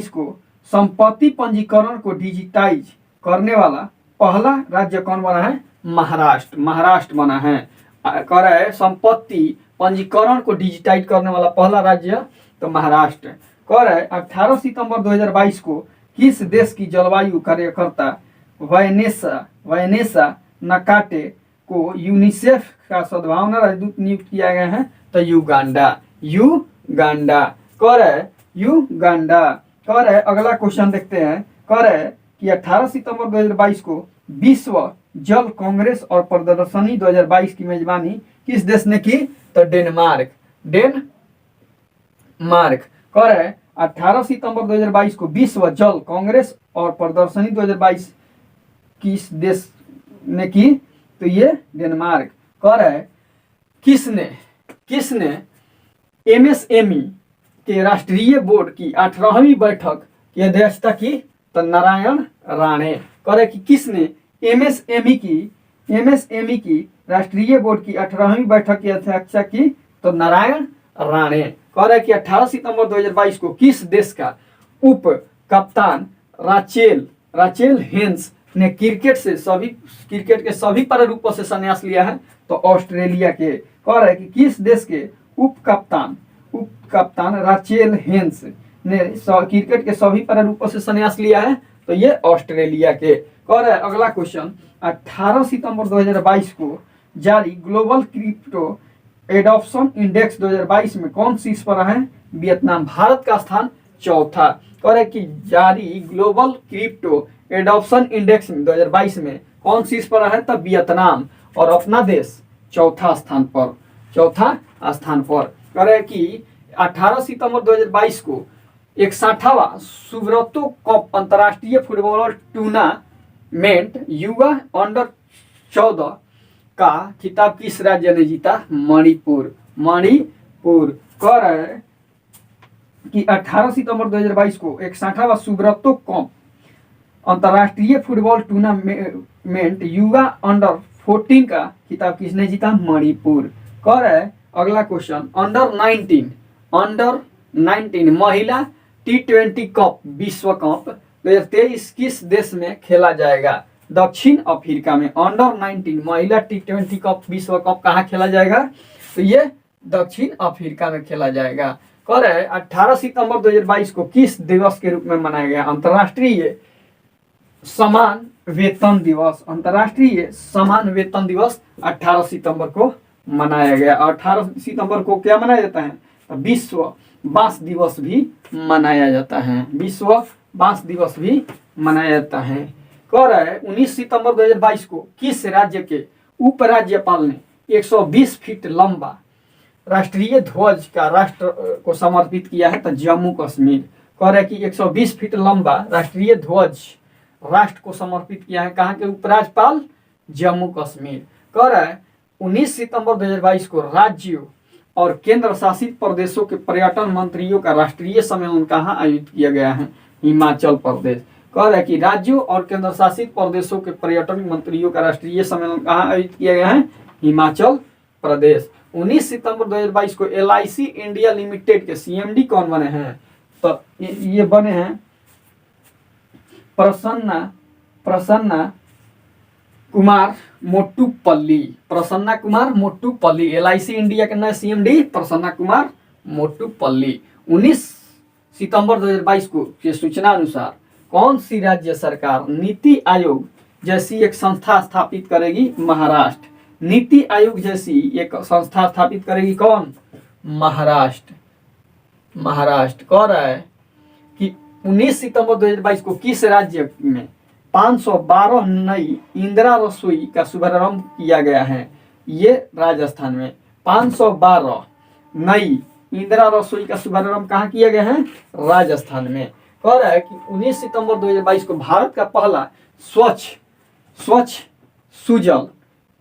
को संपत्ति पंजीकरण को डिजिटाइज करने वाला पहला राज्य कौन बना है? महाराष्ट्र बना है। कह रहा है संपत्ति पंजीकरण को डिजिटाइज करने वाला पहला राज्य तो महाराष्ट्र। कह रहा है 18 सितंबर 2022 को किस देश की जलवायु कार्यकर्ता वैनेसा नकाटे को यूनिसेफ का सद्भावना राजदूत नियुक्त किया गया है? तो युगांडा। कह रहा है युगांडा। कह रहा है अगला क्वेश्चन देखते हैं। कह रहा है कि 18 सितंबर 2022 को विश्व जल कांग्रेस और प्रदर्शनी 2022 की मेजबानी किस देश ने की? तो डेनमार्क। कह रहा है 18 सितंबर 2022 को विश्व जल कांग्रेस और प्रदर्शनी 2022 किस देश ने की? तो ये डेनमार्क। कह रहा है किसने एमएसएमई के राष्ट्रीय बोर्ड की 18वीं बैठक की अध्यक्षता की? तो नारायण राणे। करे कि किसने एमएसएमई की राष्ट्रीय बोर्ड की 18वीं बैठक की अध्यक्षता की? तो नारायण राणे। करे कि 18 सितंबर 2022 को किस देश का उप कप्तान राचेल हेंस ने क्रिकेट के सभी प्रारूपों से संन्यास लिया है? तो ऑस्ट्रेलिया के। कह रहे कि किस देश के उप कप्तान राचेल हेंस ने क्रिकेट के सभी प्रारूपों से संन्यास लिया है? तो ये ऑस्ट्रेलिया के। कह रहे अगला क्वेश्चन, 18 सितंबर 2022 को जारी ग्लोबल क्रिप्टो एडॉप्शन इंडेक्स 2022 में कौन शीर्ष पर है? वियतनाम। भारत का स्थान चौथा। कह रहे कि जारी ग्लोबल क्रिप्टो एडॉप्शन इंडेक्स 2022 में कौन शीर्ष पर है? तो वियतनाम। और अपना देश चौथा स्थान पर। कह रहे कि 18 सितंबर 2022 को 61वां सुब्रतो कप अंतर्राष्ट्रीय फुटबॉल टूर्नामेंट युवा अंडर 14 का खिताब किस राज्य ने जीता? मणिपुर। कह रहे कि 18 सितंबर 2022 को 61वां सुब्रतो कप अंतर्राष्ट्रीय फुटबॉल टूर्नामेंट युवा अंडर 14 का खिताब किसने जीता? मणिपुर। कह रहे अगला क्वेश्चन, अंडर 19 महिला T20 कप विश्व कप 2023 किस देश में खेला जाएगा? दक्षिण अफ्रीका में। अंडर 19 महिला T20 कप विश्व कप कहाँ खेला जाएगा? तो ये दक्षिण अफ्रीका में खेला जाएगा। कह रहे 18 सितंबर 2022 को किस दिवस के रूप में मनाया गया? अंतर्राष्ट्रीय समान वेतन दिवस 18 सितंबर को मनाया गया। 18 सितंबर को क्या मनाया जाता है? तो विश्व बांस दिवस भी मनाया जाता है। कह रहा है 19 सितंबर 2022 को किस राज्य के उपराज्यपाल ने 120 फीट लंबा राष्ट्रीय ध्वज का राष्ट्र को समर्पित किया है? तो जम्मू कश्मीर। कह रहा है कि 120 फीट लंबा राष्ट्रीय ध्वज राष्ट्र को समर्पित किया है कहाँ के उपराज्यपाल? जम्मू कश्मीर। कह रहा है 19 सितंबर 2022 को राज्यों और केंद्र शासित प्रदेशों के पर्यटन मंत्रियों का राष्ट्रीय सम्मेलन कहाँ आयोजित किया गया है? हिमाचल प्रदेश। कह रहा है कि राज्यों और केंद्र शासित प्रदेशों के पर्यटन मंत्रियों का राष्ट्रीय सम्मेलन कहाँ आयोजित किया गया है? हिमाचल प्रदेश। 19 सितंबर 2022 को LIC इंडिया लिमिटेड के CMD कौन बने हैं? तो ये बने हैं प्रसन्ना कुमार मोटूपल्ली। LIC इंडिया के नए CMD प्रसन्ना कुमार मोटूपल्ली। 19 सितंबर 2022 को की सूचना अनुसार कौन सी राज्य सरकार नीति आयोग जैसी एक संस्था स्थापित करेगी? महाराष्ट्र। नीति आयोग जैसी एक संस्था स्थापित करेगी कौन? महाराष्ट्र। कह रहा है कि 19 सितंबर 2022 को किस राज्य में 512 नई इंदिरा रसोई का शुभारंभ किया गया है? ये राजस्थान में 512 नई इंदिरा रसोई का शुभारंभ कहाँ किया गया है? राजस्थान में। कह रहा है कि 19 सितंबर 2022 को भारत का पहला स्वच्छ सुजल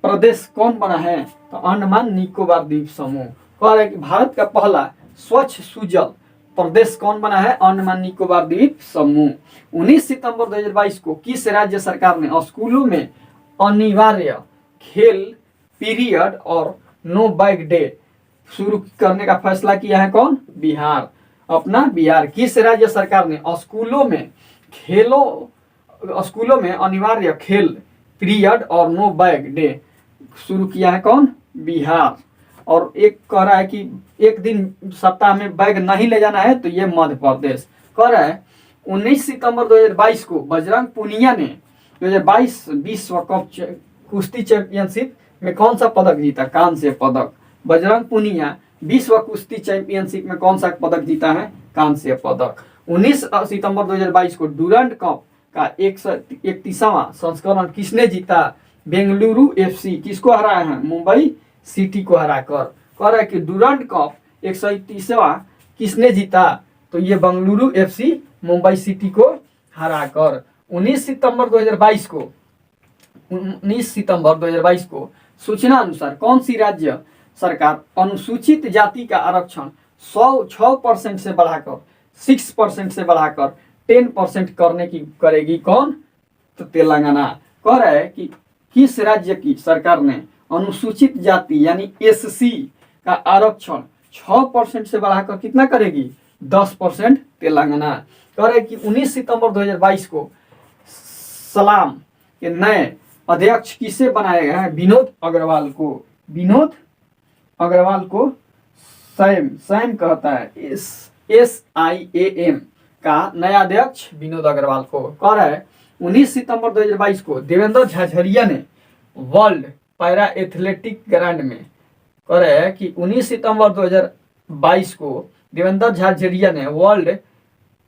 प्रदेश कौन बना है? तो अंडमान निकोबार द्वीप समूह। कह रहा है कि भारत का पहला स्वच्छ सुजल प्रदेश कौन बना है? अंडमान निकोबार द्वीप समूह। 19 सितंबर 2022 को किस राज्य सरकार ने स्कूलों में अनिवार्य खेल पीरियड और नो बैग डे शुरू करने का फैसला किया है? कौन? बिहार। अपना बिहार। किस राज्य सरकार ने स्कूलों में अनिवार्य खेल पीरियड और नो बैग डे शुरू किया है? कौन? बिहार। और एक कह रहा है कि एक दिन सप्ताह में बैग नहीं ले जाना है, तो ये मध्य प्रदेश। कह रहा है 19 सितंबर 2022 को बजरंग पुनिया ने 2022 विश्व कप कुश्ती चैंपियनशिप में कौन सा पदक जीता? कांस्य पदक। बजरंग पुनिया विश्व कुश्ती चैंपियनशिप में कौन सा पदक जीता है? कांस्य पदक। 19 सितंबर 2022 को डूरंट कप का 131वां संस्करण किसने जीता? बेंगलुरु FC। किसको हराया है? मुंबई सिटी को हराकर। कह रहा है कि डूरंट कप 131वां किसने जीता? तो ये बेंगलुरु FC मुंबई सिटी को हराकर। 19 सितंबर 2022 को सूचना अनुसार कौन सी राज्य सरकार अनुसूचित जाति का आरक्षण 6% से बढ़ाकर 6% से बढ़ाकर 10% करने की करेगी कौन? तो तेलंगाना। कह रहा है कि किस राज्य की सरकार ने अनुसूचित जाति यानी एससी का आरक्षण 6% से बढ़ाकर कितना करेगी? 10%। तेलंगाना। कह रहे कि 19 सितंबर 2022 को सलाम के नए अध्यक्ष किसे बनाया गया है? विनोद अग्रवाल को। विनोद अग्रवाल को सैम कहता है, SIAM का नया अध्यक्ष विनोद अग्रवाल को। कह रहा है 19 सितंबर 2022 को देवेंद्र झाझरिया ने वर्ल्ड पैरा एथलेटिक ग्रांड में, कह रहे हैं कि 19 सितंबर 2022 को देवेंद्र झाझरिया ने वर्ल्ड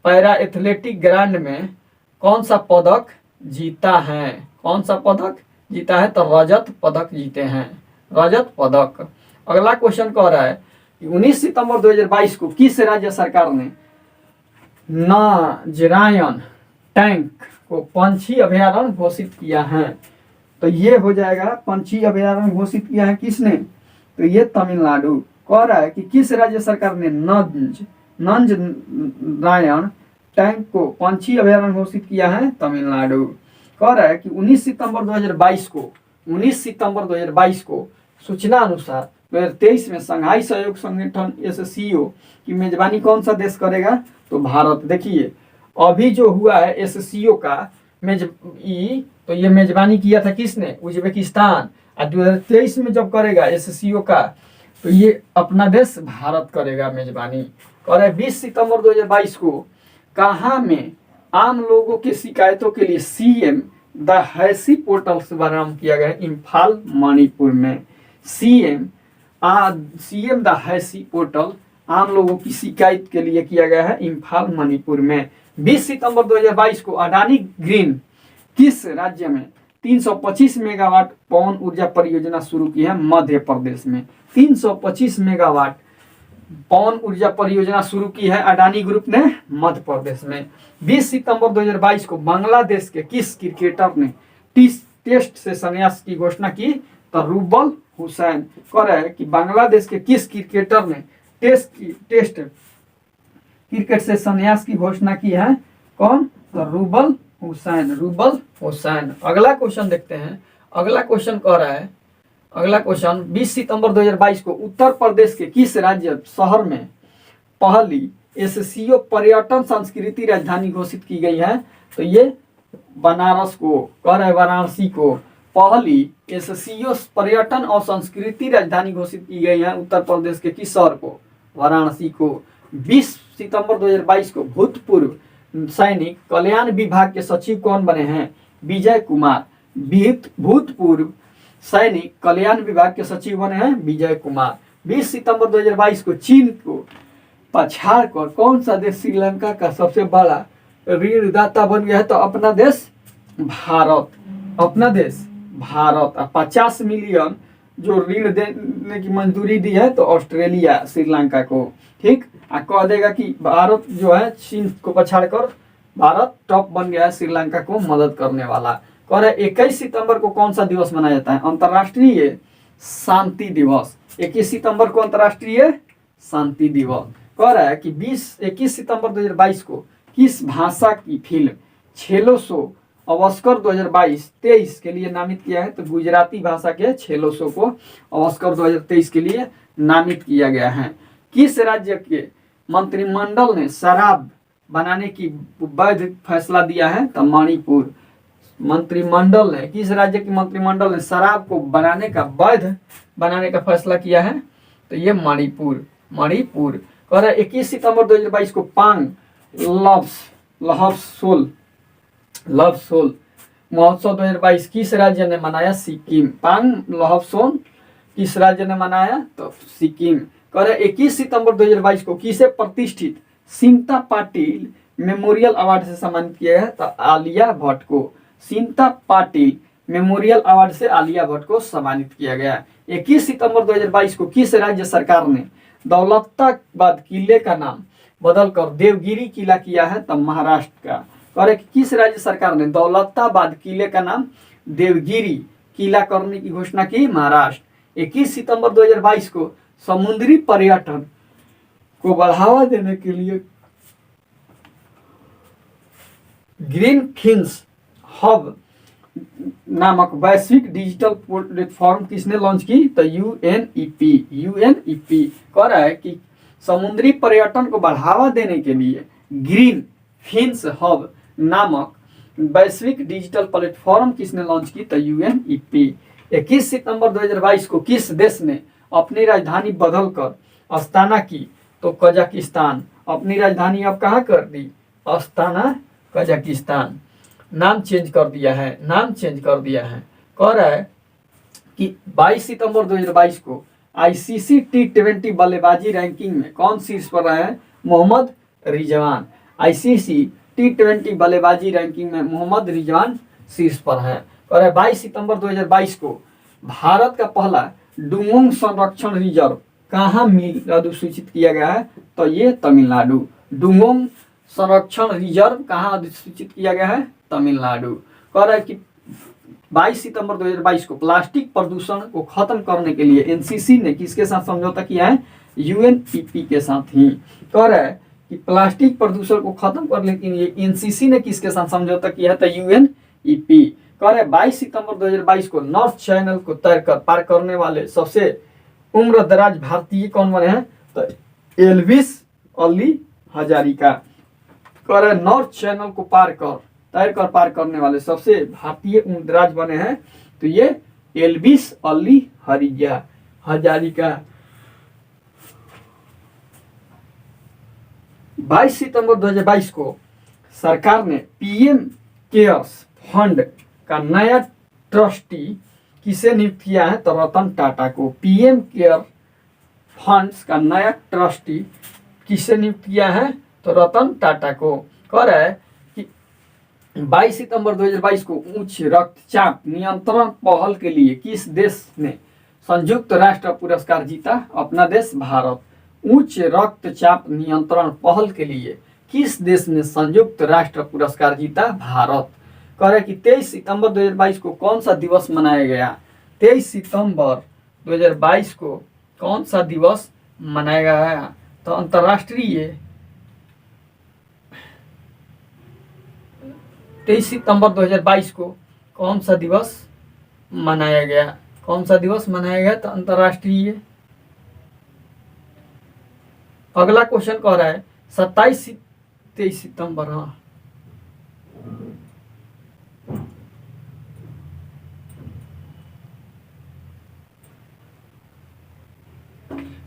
पैरा एथलेटिक ग्रांड में कौन सा पदक जीता है? कौन सा पदक जीता है? तो रजत पदक जीते हैं, रजत पदक। अगला क्वेश्चन कह रहा है कि 19 सितंबर 2022 को किस राज्य सरकार ने नाजरायन टैंक को पंछी अभयारण्य घोषित किया है? तो ये हो जाएगा, पंछी अभयारण्य घोषित किया है किसने? तो ये तमिलनाडु। कह रहा है कि किस राज्य सरकार ने नाजरायन टैंक को पंछी अभयारण्य घोषित किया है? तमिलनाडु। कह रहा है कि 19 सितंबर 2022 को सूचना अनुसार 2023 में संघाई सहयोग संगठन SCO की मेजबानी कौन सा देश करेगा? तो भारत। देखिए अभी जो हुआ है SCO का तो ये मेजबानी किया था किसने? उज्बेकिस्तान। और 2023 में जब करेगा SCO का तो ये अपना देश भारत करेगा मेजबानी। और 20 सितंबर 2022 को कहाँ में आम लोगों की शिकायतों के लिए CM द हैसी पोर्टल से प्रारंभ किया गया? इम्फाल मणिपुर में। CM द हैसी पोर्टल आम लोगों की शिकायत के लिए किया गया है इम्फाल मणिपुर में। 20 सितंबर 2022 को अडानी ग्रीन किस राज्य में 325 मेगावाट पवन ऊर्जा परियोजना शुरू की है? मध्य प्रदेश में 325 मेगावाट पवन ऊर्जा परियोजना शुरू की है अडानी ग्रुप ने मध्य प्रदेश में। 20 सितंबर 2022 को बांग्लादेश के किस क्रिकेटर ने टेस्ट से संन्यास की घोषणा की? तो रूबल हुसैन। कह रहा है कि बांग्लादेश के किस क्रिकेटर ने टेस्ट क्रिकेट से संन्यास की घोषणा की है? कौन? तो रूबल हुसैन। अगला क्वेश्चन देखते हैं। अगला क्वेश्चन कह रहा है, अगला क्वेश्चन 20 सितंबर 2022 को उत्तर प्रदेश के किस राज्य शहर में पहली SCO पर्यटन संस्कृति राजधानी घोषित की गई है? तो ये बनारस को। कह रहा है वाराणसी को पहली SCO पर्यटन और संस्कृति राजधानी घोषित की गई है उत्तर प्रदेश के किस शहर को? वाराणसी को। 20 सितंबर 2022 को भूतपूर्व सैनिक कल्याण विभाग के सचिव कौन बने हैं? विजय कुमार। भूतपूर्व सैनिक कल्याण विभाग के सचिव बने हैं विजय कुमार। 20 सितंबर 2022 को चीन को पछाड़ कर कौन सा देश श्रीलंका का सबसे बड़ा ऋणदाता बन गया है? तो अपना देश भारत। अपना देश भारत। 50 मिलियन जो ऋण देने की मंजूरी दी है तो ऑस्ट्रेलिया श्रीलंका को। ठीक। कह देगा कि भारत जो है चीन को पछाड़कर भारत टॉप बन गया है श्रीलंका को मदद करने वाला। कह रहे 21 सितंबर को कौन सा दिवस मनाया जाता है? अंतर्राष्ट्रीय शांति दिवस। 21 सितंबर को अंतर्राष्ट्रीय शांति दिवस। कह रहा है कि 21 सितंबर 2022 को किस भाषा की फिल्म छेलो सो ऑस्कर 2022-23 के लिए नामित किया है? तो गुजराती भाषा के छेलो सो को ऑस्कर 2023 के लिए नामित किया गया है। किस राज्य के मंत्रिमंडल ने शराब बनाने की वैध फैसला दिया है? तो मणिपुर। मंत्रिमंडल ने, किस राज्य की मंत्रिमंडल ने शराब को वैध बनाने का फैसला किया है? तो ये मणिपुर। कह रहा है 21 सितंबर 2022 को पांग लहसोल महोत्सव 2022 किस राज्य ने मनाया? सिक्किम। पांग लहसोल किस राज्य ने मनाया? तो सिक्किम। कह रहे 21 सितंबर 2022 को किसे प्रतिष्ठित सिंता पाटिल मेमोरियल अवार्ड से सम्मानित किया है? तो आलिया भट्ट को। सिंता पाटिल मेमोरियल अवार्ड से आलिया भट्ट को सम्मानित किया गया। 21 सितंबर 2022 को किस राज्य सरकार ने दौलताबाद किले का नाम बदलकर देवगिरी किला किया है? तो महाराष्ट्र का। कह रहे किस राज्य सरकार ने दौलताबाद किले का नाम देवगिरी किला करने की घोषणा की? महाराष्ट्र। 21 सितंबर 2022 को समुद्री पर्यटन को बढ़ावा देने के लिए ग्रीन फिन्स हब नामक वैश्विक डिजिटल प्लेटफॉर्म किसने लॉन्च की? तो यूएनईपी कह रहा है कि समुद्री पर्यटन को बढ़ावा देने के लिए ग्रीन फिन्स हब नामक वैश्विक डिजिटल प्लेटफॉर्म किसने लॉन्च की? तो यूएनईपी। 21 सितंबर 2022 को किस देश ने अपनी राजधानी बदलकर अस्ताना की? तो कजाकिस्तान। अपनी राजधानी अब कहाँ कर दी? Astana, Kazakhstan. नाम चेंज कर दिया है, नाम चेंज कर दिया है। कह रहा है कि 22 सितंबर 2022 को आईसीसी T20 बल्लेबाजी रैंकिंग में कौन शीर्ष पर रहे हैं? मोहम्मद रिजवान। आईसीसी T20 बल्लेबाजी रैंकिंग में मोहम्मद रिजवान शीर्ष पर है। कह रहा है 22 सितंबर 2022 को भारत का पहला डुंगोंग संरक्षण रिजर्व कहाँ अधिसूचित किया गया है? तो ये तमिलनाडु। डुंगोंग संरक्षण रिजर्व कहाँ अधिसूचित किया गया है? तमिलनाडु। कह रहा है कि 22 सितंबर 2022 को प्लास्टिक प्रदूषण को खत्म करने के लिए एनसीसी ने किसके साथ समझौता किया है? यूएनईपी के साथ ही। कह रहा है कि प्लास्टिक प्रदूषण को खत्म करने के लिए एनसीसी ने किसके साथ समझौता किया है? तो यूएनईपी। कह रहे 22 सितंबर 2022 को नॉर्थ चैनल को तैर कर पार करने वाले सबसे उम्र दराज भारतीय कौन बने हैं? तो एल्विस अली हजारिका। कह रहे नॉर्थ चैनल को तैर कर पार करने वाले सबसे भारतीय उम्र दराज बने हैं, तो ये एल्विस अली हजारिका। 22 सितंबर 2022 को सरकार ने पीएम केयर्स फंड का नया ट्रस्टी किसे नियुक्त किया है? तो रतन टाटा को। पीएम केयर फंड्स का नया ट्रस्टी किसे नियुक्त किया है? तो रतन टाटा को। कह रहा है कि 22 सितंबर 2022 को उच्च रक्तचाप नियंत्रण पहल के लिए किस देश ने संयुक्त राष्ट्र पुरस्कार जीता? अपना देश भारत। उच्च रक्तचाप नियंत्रण पहल के लिए किस देश ने संयुक्त राष्ट्र पुरस्कार जीता? भारत। कह रहे कि 23 सितंबर 2022 को कौन सा दिवस मनाया गया? 23 सितंबर 2022 को कौन सा दिवस मनाया गया? तो अंतर्राष्ट्रीय 23 सितंबर 2022 को कौन सा दिवस मनाया गया? कौन सा दिवस मनाया गया? तो अंतर्राष्ट्रीय। अगला क्वेश्चन कह रहा है 23 सितंबर, हाँ,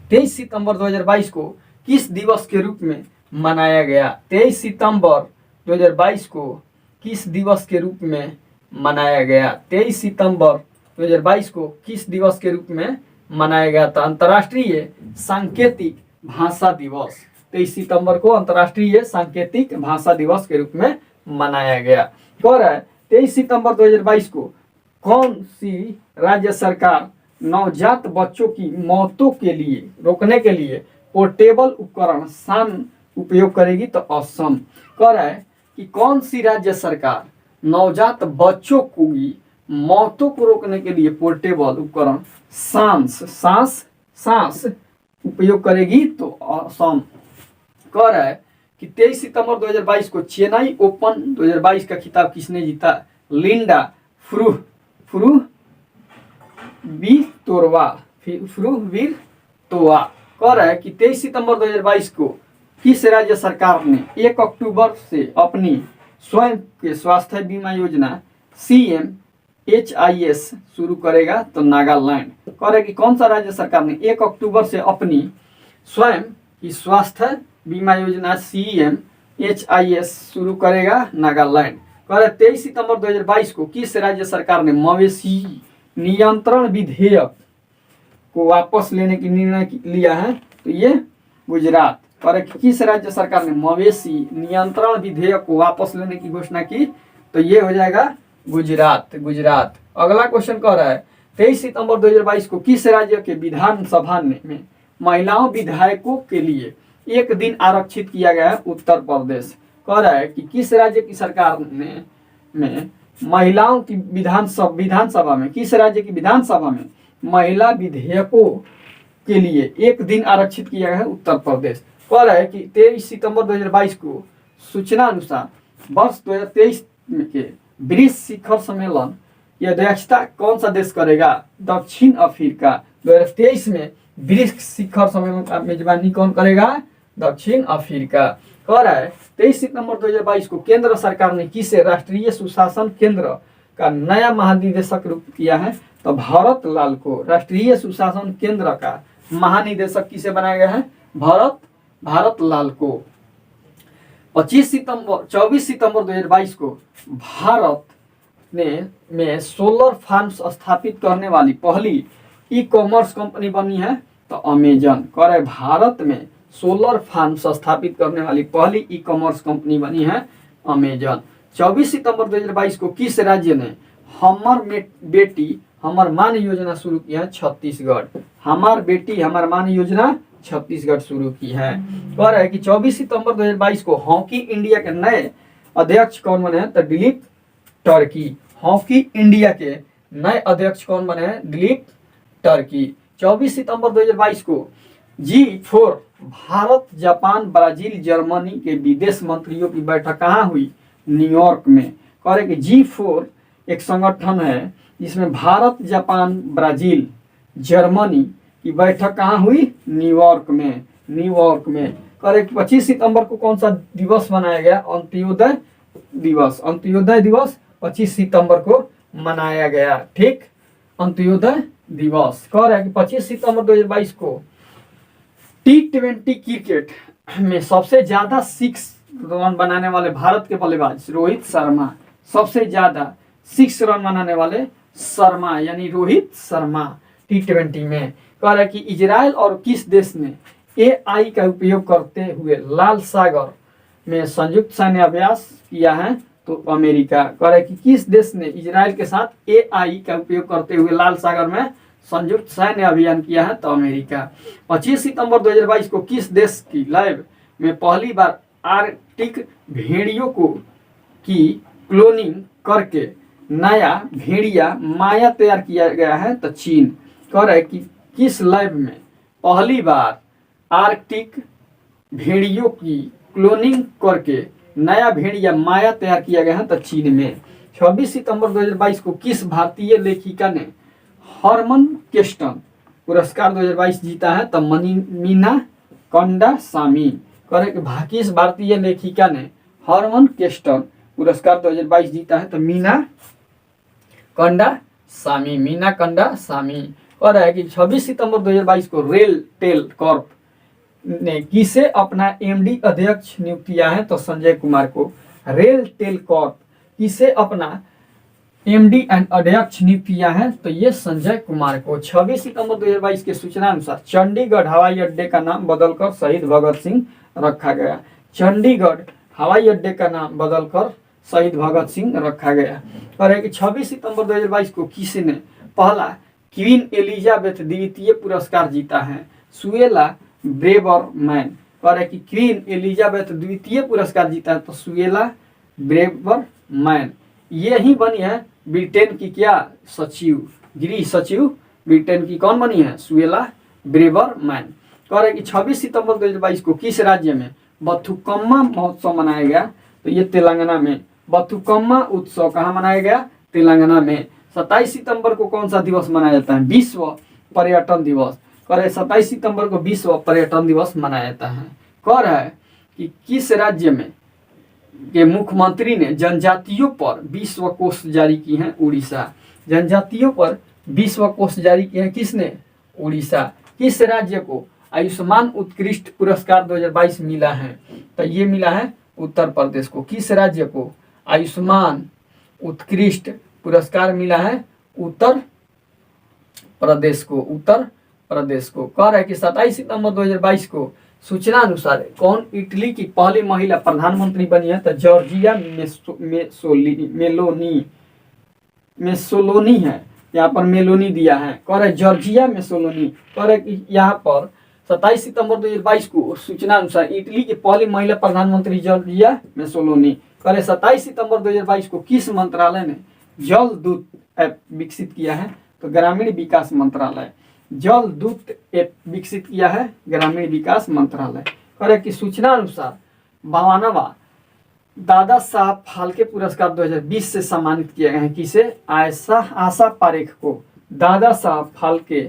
तेईस सितंबर 2022 को किस दिवस के रूप में मनाया गया? 23 सितंबर 2022 को किस दिवस के रूप में मनाया गया? 23 सितंबर 2022 को किस दिवस के रूप में मनाया गया? था अंतर्राष्ट्रीय सांकेतिक भाषा दिवस। 23 सितंबर को अंतर्राष्ट्रीय सांकेतिक भाषा दिवस के रूप में मनाया गया। कह रहा है 23 सितंबर 2022 को कौन सी राज्य सरकार नवजात बच्चों की मौतों के लिए रोकने के लिए पोर्टेबल उपकरण सान उपयोग करेगी? तो असम। कह रहा है कि कौन सी राज्य सरकार नवजात बच्चों की मौतों को रोकने के लिए पोर्टेबल उपकरण सांस उपयोग करेगी? तो असम। कह रहा है कि 23 सितंबर 2022 को चेन्नई ओपन 2022 का खिताब किसने जीता? लिंडा फ्रुहवीरतोवा। कह रहा है कि 23 सितंबर 2022 को किस राज्य सरकार ने 1 अक्टूबर से अपनी स्वयं के स्वास्थ्य बीमा योजना CMHIS शुरू करेगा? तो नागालैंड। कह रहा है कि कौन सा राज्य सरकार ने 1 अक्टूबर से अपनी स्वयं की स्वास्थ्य बीमा योजना CMHIS शुरू करेगा? नागालैंड। कह रहा है 23 सितंबर 2022 को किस राज्य सरकार ने मवेशी नियंत्रण विधेयक को वापस लेने की निर्णय लिया है? तो ये गुजरात। और किस राज्य सरकार ने मवेशी नियंत्रण विधेयक को वापस लेने की घोषणा की? तो ये हो जाएगा गुजरात। अगला क्वेश्चन कह रहा है 23 सितंबर 2022 को किस राज्य के विधानसभा में महिलाओं विधायकों के लिए एक दिन आरक्षित किया गया है? उत्तर प्रदेश। कह रहा है कि किस राज्य की सरकार ने में महिलाओं की विधानसभा में किस राज्य की विधानसभा में महिला विधेयकों के लिए एक दिन आरक्षित किया गया है? उत्तर प्रदेश। कह रहा है कि 23 सितंबर 2022 को सूचना अनुसार वर्ष 2023 के ब्रिक्स शिखर सम्मेलन की अध्यक्षता कौन सा देश करेगा? दक्षिण अफ्रीका। 2023 में ब्रिक्स शिखर सम्मेलन का मेजबानी कौन करेगा? दक्षिण अफ्रीका। कह रहा है 23 सितंबर 2022 को केंद्र सरकार ने किसे राष्ट्रीय सुशासन केंद्र का नया महानिदेशक नियुक्त किया है? तो भरत लाल को राष्ट्रीय सुशासन केंद्र का महानिदेशक किसे बनाया गया है? भारत लाल को। 24 सितंबर 2022 को भारत में सोलर फार्म्स स्थापित करने वाली पहली ई कॉमर्स कंपनी बनी है तो अमेजन। कह रहे भारत में सोलर फार्म्स स्थापित करने वाली पहली ई कॉमर्स कंपनी बनी है अमेजन। 24 सितंबर 2022 को किस राज्य ने हमर बेटी हमर मान योजना शुरू की है? छत्तीसगढ़। हमार बेटी हमार मान योजना छत्तीसगढ़ शुरू की है। कह रहा है कि 24 सितंबर 2022 को हॉकी इंडिया के नए अध्यक्ष कौन बने हैं? तो दिलीप टर्की। हॉकी इंडिया के नए अध्यक्ष कौन बने हैं? दिलीप टर्की। 24 सितंबर 2022 को G4 Bharat, Japan, Brazil, Germany के विदेश मंत्रियों की बैठक कहाँ हुई? न्यूयॉर्क में। कह रहे कि G4 एक संगठन है जिसमें भारत, जापान, ब्राजील, जर्मनी की बैठक कहाँ हुई? न्यूयॉर्क में। कह रहे कि 25 सितंबर को कौन सा दिवस मनाया गया? अंत्योदय दिवस। अंत्योदय दिवस 25 सितंबर को मनाया गया। ठीक, अंत्योदय दिवस। कह रहा है कि 25 सितंबर 2022 को T20 क्रिकेट में सबसे ज्यादा 6 रन बनाने वाले भारत के बल्लेबाज रोहित शर्मा। सबसे ज्यादा 6 रन बनाने वाले शर्मा यानी रोहित शर्मा T20 में। कह रहा है कि इजराइल और किस देश ने AI का उपयोग करते हुए लाल सागर में संयुक्त सैन्य अभ्यास किया है? तो अमेरिका। कह रहा है कि किस देश ने इजराइल के साथ AI का उपयोग करते हुए लाल सागर में संयुक्त सैन्य अभियान किया है? तो अमेरिका। 25 सितंबर 2022 को किस देश की लैब में पहली बार आर्कटिक भेड़ियों की क्लोनिंग करके नया भेड़िया माया तैयार किया गया है? तो चीन। कह रहा है कि किस लैब में पहली बार आर्कटिक भेड़ियों की क्लोनिंग करके नया भेड़िया माया तैयार किया गया है? तो चीन में। 26 सितंबर 2022 को किस भारतीय लेखिका ने हरमन केस्टन पुरस्कार 2022 जीता है? तो मीना कंडासामी। कह रहे कि किस भारतीय लेखिका ने हरमन केस्टन पुरस्कार 2022 जीता है? तो मीना कंडासामी। कह रहा है कि 26 सितंबर 2022 को रेल टेल कॉर्प ने किसे अपना MD अध्यक्ष नियुक्त किया है? तो संजय कुमार को। रेल टेल कॉर्प किसे अपना MD एंड अध्यक्ष नियुक्त किया है? तो ये संजय कुमार को। 26 सितंबर 2022 के सूचना अनुसार चंडीगढ़ हवाई अड्डे का नाम बदलकर शहीद भगत सिंह रखा गया। चंडीगढ़ हवाई अड्डे का नाम बदलकर शहीद भगत सिंह रखा गया। और 26 सितंबर 2022 को किसी ने पहला क्वीन एलिजाबेथ द्वितीय पुरस्कार जीता है? Suella Braverman. कह रहे कि क्वीन एलिजाबेथ द्वितीय पुरस्कार जीता है? तो सुएला ब्रेवरमैन। ये ही बनी है ब्रिटेन की क्या सचिव, गृह सचिव ब्रिटेन की कौन बनी है? Suella Braverman. कह रहे कि 26 सितंबर 2022 को किस राज्य में बथुकम्मा महोत्सव मनाया गया? तो ये तेलंगाना में। बथुकम्मा उत्सव कहाँ मनाया गया? तेलंगाना में। 27 सितंबर को कौन सा दिवस मनाया जाता है? विश्व पर्यटन दिवस। कह रहे 27 सितंबर को विश्व पर्यटन दिवस मनाया जाता है। कह रहा है कि किस राज्य में के मुख्यमंत्री ने जनजातियों पर विश्व कोष जारी की है? उड़ीसा। जनजातियों पर विश्व कोष जारी किया है किसने? उड़ीसा। किस राज्य को आयुष्मान उत्कृष्ट पुरस्कार 2022 मिला है? तो ये मिला है उत्तर प्रदेश को। किस राज्य को आयुष्मान उत्कृष्ट पुरस्कार मिला है? उत्तर प्रदेश को। कह रहा है कि 27 सितंबर 2022 को सूचना अनुसार कौन इटली की पहली महिला प्रधानमंत्री बनी है? तो जॉर्जिया मेसोलोनी है। यहाँ पर मेलोनी दिया है। कह रहे जॉर्जिया मेसोलोनी। कह रहे कि यहाँ पर 27 सितंबर 2022 को सूचना अनुसार इटली की पहली महिला प्रधानमंत्री जॉर्जिया मेसोलोनी। कह रहे 27 सितंबर 2022 को किस मंत्रालय ने जल दूत ऐप विकसित किया है? तो ग्रामीण विकास मंत्रालय। जल दूत ऐप विकसित किया है ग्रामीण विकास मंत्रालय। करे कि सूचना अनुसार 52वां दादा साहब फाल्के पुरस्कार 2020 से सम्मानित किए गए हैं। किसे? आशा पारेख को दादा साहब फाल्के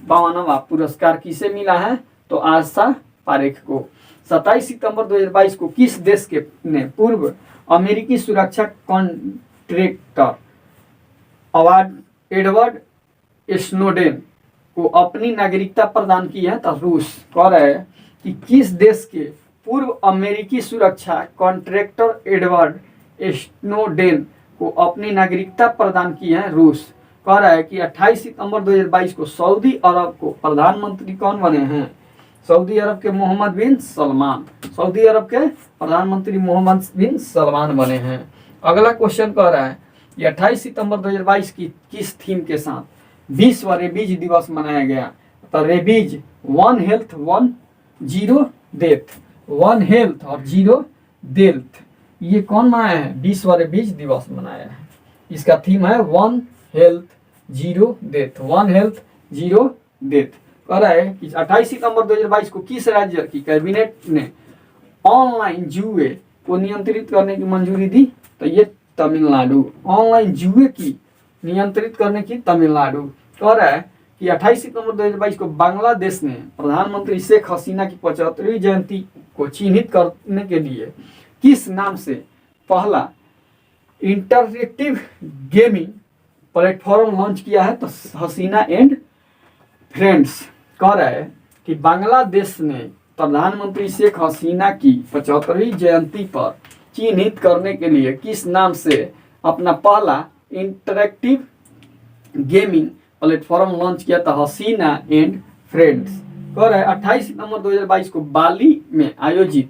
52वां पुरस्कार किसे मिला है? तो आशा पारेख को। 27 सितंबर 2022 को किस देश के ने पूर्व अमेरिकी सुरक्षा कॉन्ट्रैक्टर एडवर्ड स्नोडेन को अपनी नागरिकता प्रदान की है? तो रूस। कह रहे हैं कि किस देश के पूर्व अमेरिकी सुरक्षा कॉन्ट्रैक्टर एडवर्ड स्नोडेन को अपनी नागरिकता प्रदान की है? रूस। कह रहा है कि 28 सितंबर 2022 को सऊदी अरब को प्रधानमंत्री कौन बने हैं? सऊदी अरब के मोहम्मद बिन सलमान। सऊदी अरब के प्रधानमंत्री मोहम्मद बिन सलमान बने हैं। अगला क्वेश्चन कह रहा है कि 28 सितंबर 2022 की किस थीम के साथ विश्व रेबीज दिवस मनाया गया? तो रेबीज 1 हेल्थ 1 0 डेथ। 1 हेल्थ और 0 डेथ, ये कौन मनाया है? विश्व रेबीज दिवस मनाया है। इसका थीम है 1 हेल्थ 0 डेथ। 1 health 0 death. कह रहा है कि 28 सितंबर 2022 को किस राज्य की कैबिनेट ने ऑनलाइन जुए को नियंत्रित करने की मंजूरी दी? तो ये तमिलनाडु। ऑनलाइन जुए की नियंत्रित करने की तमिलनाडु। कह रहा है कि 28 सितंबर 2022 को बांग्लादेश ने प्रधानमंत्री शेख हसीना की 75वीं जयंती को चिन्हित करने के लिए किस नाम से पहला इंटरएक्टिव गेमिंग प्लेटफॉर्म लॉन्च किया है? तो हसीना एंड फ्रेंड्स। कह रहा है कि बांग्लादेश ने प्रधानमंत्री शेख हसीना की 75वीं जयंती पर चिन्हित करने के लिए किस नाम से अपना पहला इंटरएक्टिव गेमिंग प्लेटफॉर्म लॉन्च किया था? हसीना एंड फ्रेंड्स। कह रहा है 28 सितंबर 2022 को बाली में आयोजित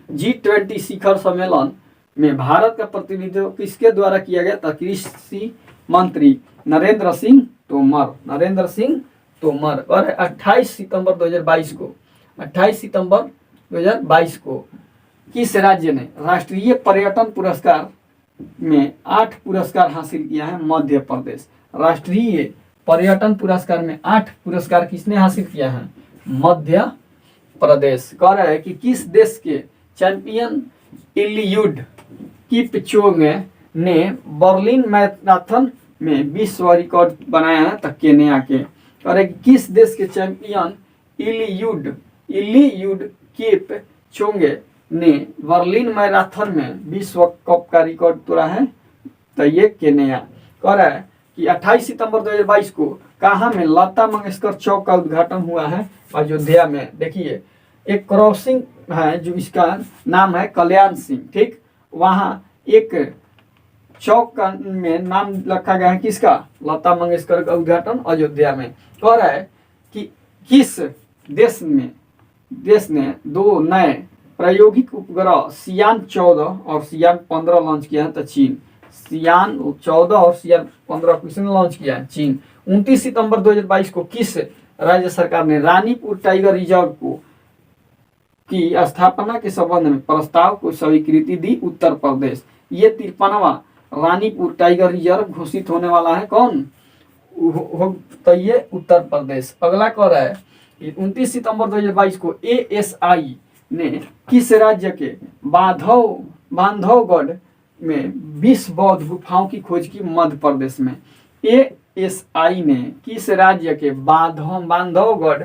G20 शिखर सम्मेलन में भारत का प्रतिनिधित्व किसके द्वारा किया गया था? कृषि मंत्री नरेंद्र सिंह तोमर। नरेंद्र सिंह तोमर। और 28 सितंबर 2022 को 28 सितंबर 2022 को किस राज्य ने राष्ट्रीय पर्यटन पुरस्कार में 8 पुरस्कार हासिल किया है? मध्य प्रदेश। राष्ट्रीय पर्यटन पुरस्कार में 8 पुरस्कार किसने हासिल किया है? मध्य प्रदेश। कह रहा है कि किस देश के चैंपियन इलियुड किपचोगे ने बर्लिन मैराथन में विश्व रिकॉर्ड बनाया है? तो केन्या के। कह रहे कि किस देश के चैंपियन इलियुड किपचोगे ने बर्लिन मैराथन में विश्व कप का रिकॉर्ड तोड़ा है? तो ये केन्या। कह रहा है कि 28 सितंबर 2022 को कहाँ में लता मंगेशकर चौक का उद्घाटन हुआ है? अयोध्या में। देखिए एक क्रॉसिंग है जो इसका नाम है कल्याण सिंह, ठीक, वहाँ एक चौक का में नाम रखा गया है किसका? लता मंगेशकर का उद्घाटन अयोध्या में। कह रहा है कि किस देश ने 2 नए प्रायोगिक उपग्रह सियान 14 और सियान 15 लॉन्च किया है? तो चीन। सियान 14 और सियान 15 किसने लॉन्च किया है? चीन। 29 सितंबर 2022 को किस राज्य सरकार ने रानीपुर टाइगर रिजर्व को की स्थापना के संबंध में प्रस्ताव को स्वीकृति दी? उत्तर प्रदेश। ये 53वां रानीपुर टाइगर रिजर्व घोषित होने वाला है। कौन? तो ये उत्तर प्रदेश। अगला कह रहा है कि 29 सितंबर 2022 को ASI ने किस राज्य के बांधवगढ़ में 20 बौद्ध गुफाओं की खोज की? मध्य प्रदेश में। ASI ने किस राज्य के बांधवगढ़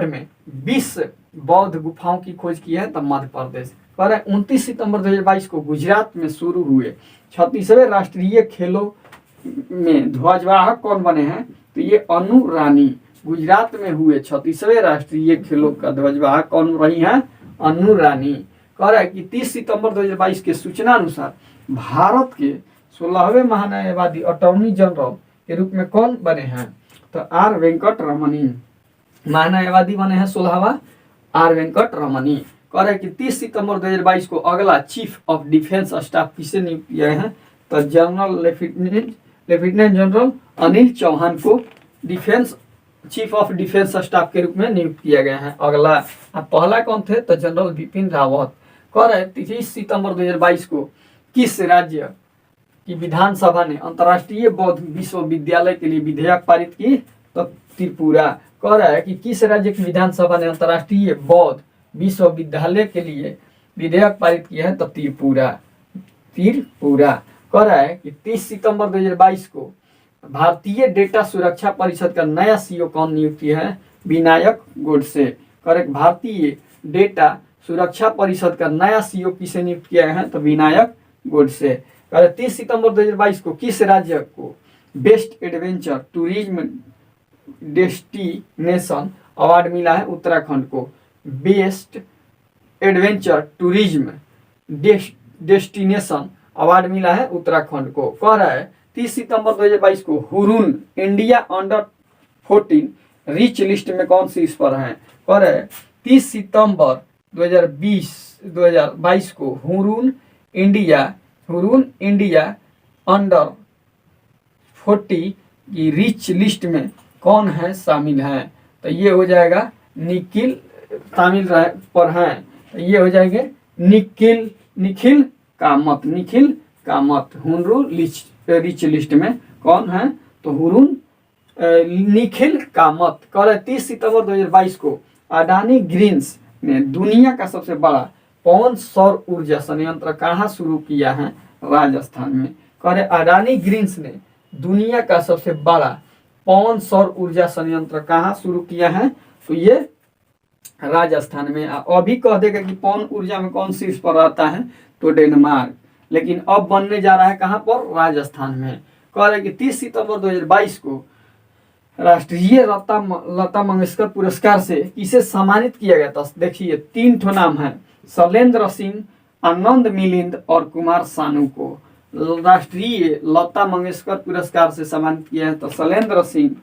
में 20 बौद्ध गुफाओं की खोज की है? तो मध्य प्रदेश। कह रहे 29 सितंबर 2022 को गुजरात में शुरू हुए 36वें राष्ट्रीय खेलों में ध्वजवाहक कौन बने हैं? तो ये अनु रानी। गुजरात में हुए 36वें राष्ट्रीय खेलों का ध्वजवाहक कौन रही है? अनु रानी। कह रहा है कि 30 सितंबर 2022 के सूचना अनुसार भारत के 16वें महान्यायवादी अटॉर्नी जनरल के रूप में कौन बने हैं? तो आर वेंकट रमनी। महान्यायवादी बने हैं 16वां आर वेंकट रमनी। कह रहे हैं कि 30 सितंबर 2022 को अगला चीफ ऑफ डिफेंस स्टाफ किसे नियुक्त किया है? तो general lieutenant general Anil Chauhan को defence chief of defence staff के रूप में नियुक्त किया गया है। अगला पहला कौन थे? तो जनरल बिपिन रावत। कह रहे 30 सितंबर 2022 को किस राज्य की विधानसभा ने अंतर्राष्ट्रीय बौद्ध विश्वविद्यालय के लिए विधेयक पारित की? तो त्रिपुरा। कह रहा है कि किस राज्य की विधानसभा ने अंतर्राष्ट्रीय बौद्ध विश्वविद्यालय के लिए विधेयक पारित किया है? तो त्रिपुरा। त्रिपुरा। कह रहा है कि 30 सितंबर 2022 को भारतीय डेटा सुरक्षा परिषद का नया सीईओ कौन नियुक्त किया है? विनायक गोडसे। करेक्ट। भारतीय डेटा सुरक्षा परिषद का नया सीईओ किसे नियुक्त किया है? तो विनायक गोडसे। 30 सितंबर 2022 को किस राज्य को best adventure tourism destination award मिला है? उत्तराखंड को best adventure tourism destination award मिला है उत्तराखंड को। कह रहा है 30 सितंबर 2022 को Hurun India under 14 rich list में कौन शीर्ष पर है? कह रहा है 30 सितंबर 2022 को हुरून इंडिया अंडर 40 की रिच लिस्ट में कौन है शामिल है? तो ये हो जाएगा निखिल शामिल पर है। तो ये हो जाएंगे Nikhil Kamat. Hurun rich list में कौन है? तो हुरून निखिल कामत। कह रहे 30 सितंबर 2022 को अडानी ग्रीन्स ने दुनिया का सबसे बड़ा पवन सौर ऊर्जा संयंत्र कहाँ शुरू किया है? राजस्थान में। कह रहे अडानी ग्रीन्स ने दुनिया का सबसे बड़ा पवन सौर ऊर्जा संयंत्र कहाँ शुरू किया है? तो ये राजस्थान में। अभी कह देगा कि पवन ऊर्जा में कौन शीर्ष पर रहता है? तो डेनमार्क। लेकिन अब बनने जा रहा है कहाँ पर? राजस्थान में। कह रहे कि 30 सितंबर 2022 को राष्ट्रीय लता मंगेशकर पुरस्कार से किसे सम्मानित किया गया था? देखिए 3 ठो नाम है, शैलेंद्र सिंह, आनंद मिलिंद और कुमार सानू को राष्ट्रीय लता मंगेशकर पुरस्कार से सम्मानित किया है। तो शैलेंद्र सिंह,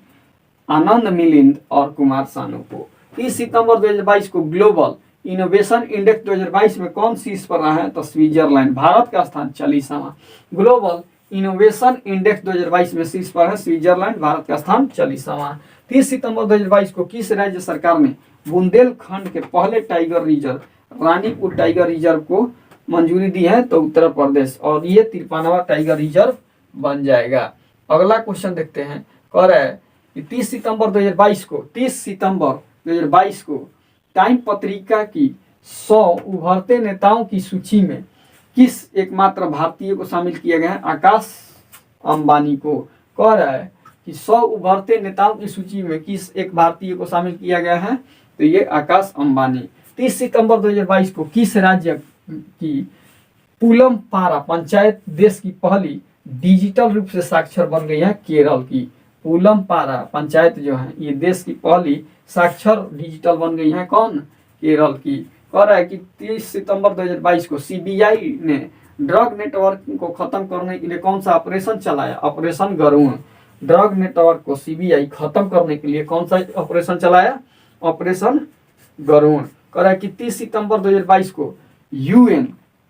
आनंद मिलिंद और कुमार सानू को। 30 सितंबर 2022 को ग्लोबल इनोवेशन इंडेक्स 2022 में कौन शीर्ष पर रहा है? तो स्विट्जरलैंड। भारत का स्थान 40वां। ग्लोबल इनोवेशन इंडेक्स 2022 में शीर्ष पर है स्विट्जरलैंड, भारत का स्थान 40वां। 30 सितंबर 2022 को किस राज्य सरकार ने बुंदेलखंड के पहले tiger reserve Ranipur tiger reserve को मंजूरी दी है? तो उत्तर प्रदेश। और ये 53वां टाइगर रिजर्व बन जाएगा। अगला क्वेश्चन देखते हैं। कह रहा है कि 30 सितंबर 2022 को टाइम पत्रिका की 100 उभरते नेताओं की सूची में किस एकमात्र भारतीय को शामिल किया गया है? आकाश अंबानी को। कह रहा है कि 100 उभरते नेताओं की सूची में किस एक भारतीय को शामिल किया गया है? तो ये आकाश अंबानी। 30 सितंबर 2022 को किस राज्य की पुलमपारा पंचायत देश की पहली डिजिटल रूप से साक्षर बन गई है? केरल की। पुलमपारा पंचायत जो है ये देश की पहली साक्षर डिजिटल बन गई है। कौन? केरल की। कह रहा है कि 30 सितंबर 2022 को सीबीआई ने ड्रग नेटवर्क को खत्म करने के लिए कौन सा ऑपरेशन चलाया? ऑपरेशन गरुण। ड्रग नेटवर्क को सीबीआई खत्म करने के लिए कौन सा ऑपरेशन चलाया? ऑपरेशन गरुण। कह रहा है कि 30 सितंबर 2022 को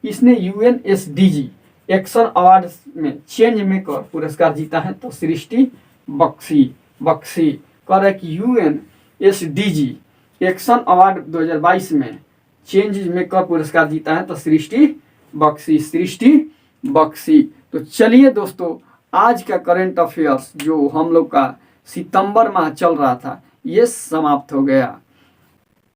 इसने यूएनएसडीजी एक्शन अवार्ड में चेंज मेकर पुरस्कार जीता है? तो सृष्टि बख्शी। कह रहा है कि यूएनएसडीजी एक्शन अवार्ड 2022 में चेंज मेकर पुरस्कार जीता है? तो सृष्टि बख्शी। तो चलिए दोस्तों, आज का करंट अफेयर्स जो हम लोग का सितंबर माह चल रहा था ये समाप्त हो गया।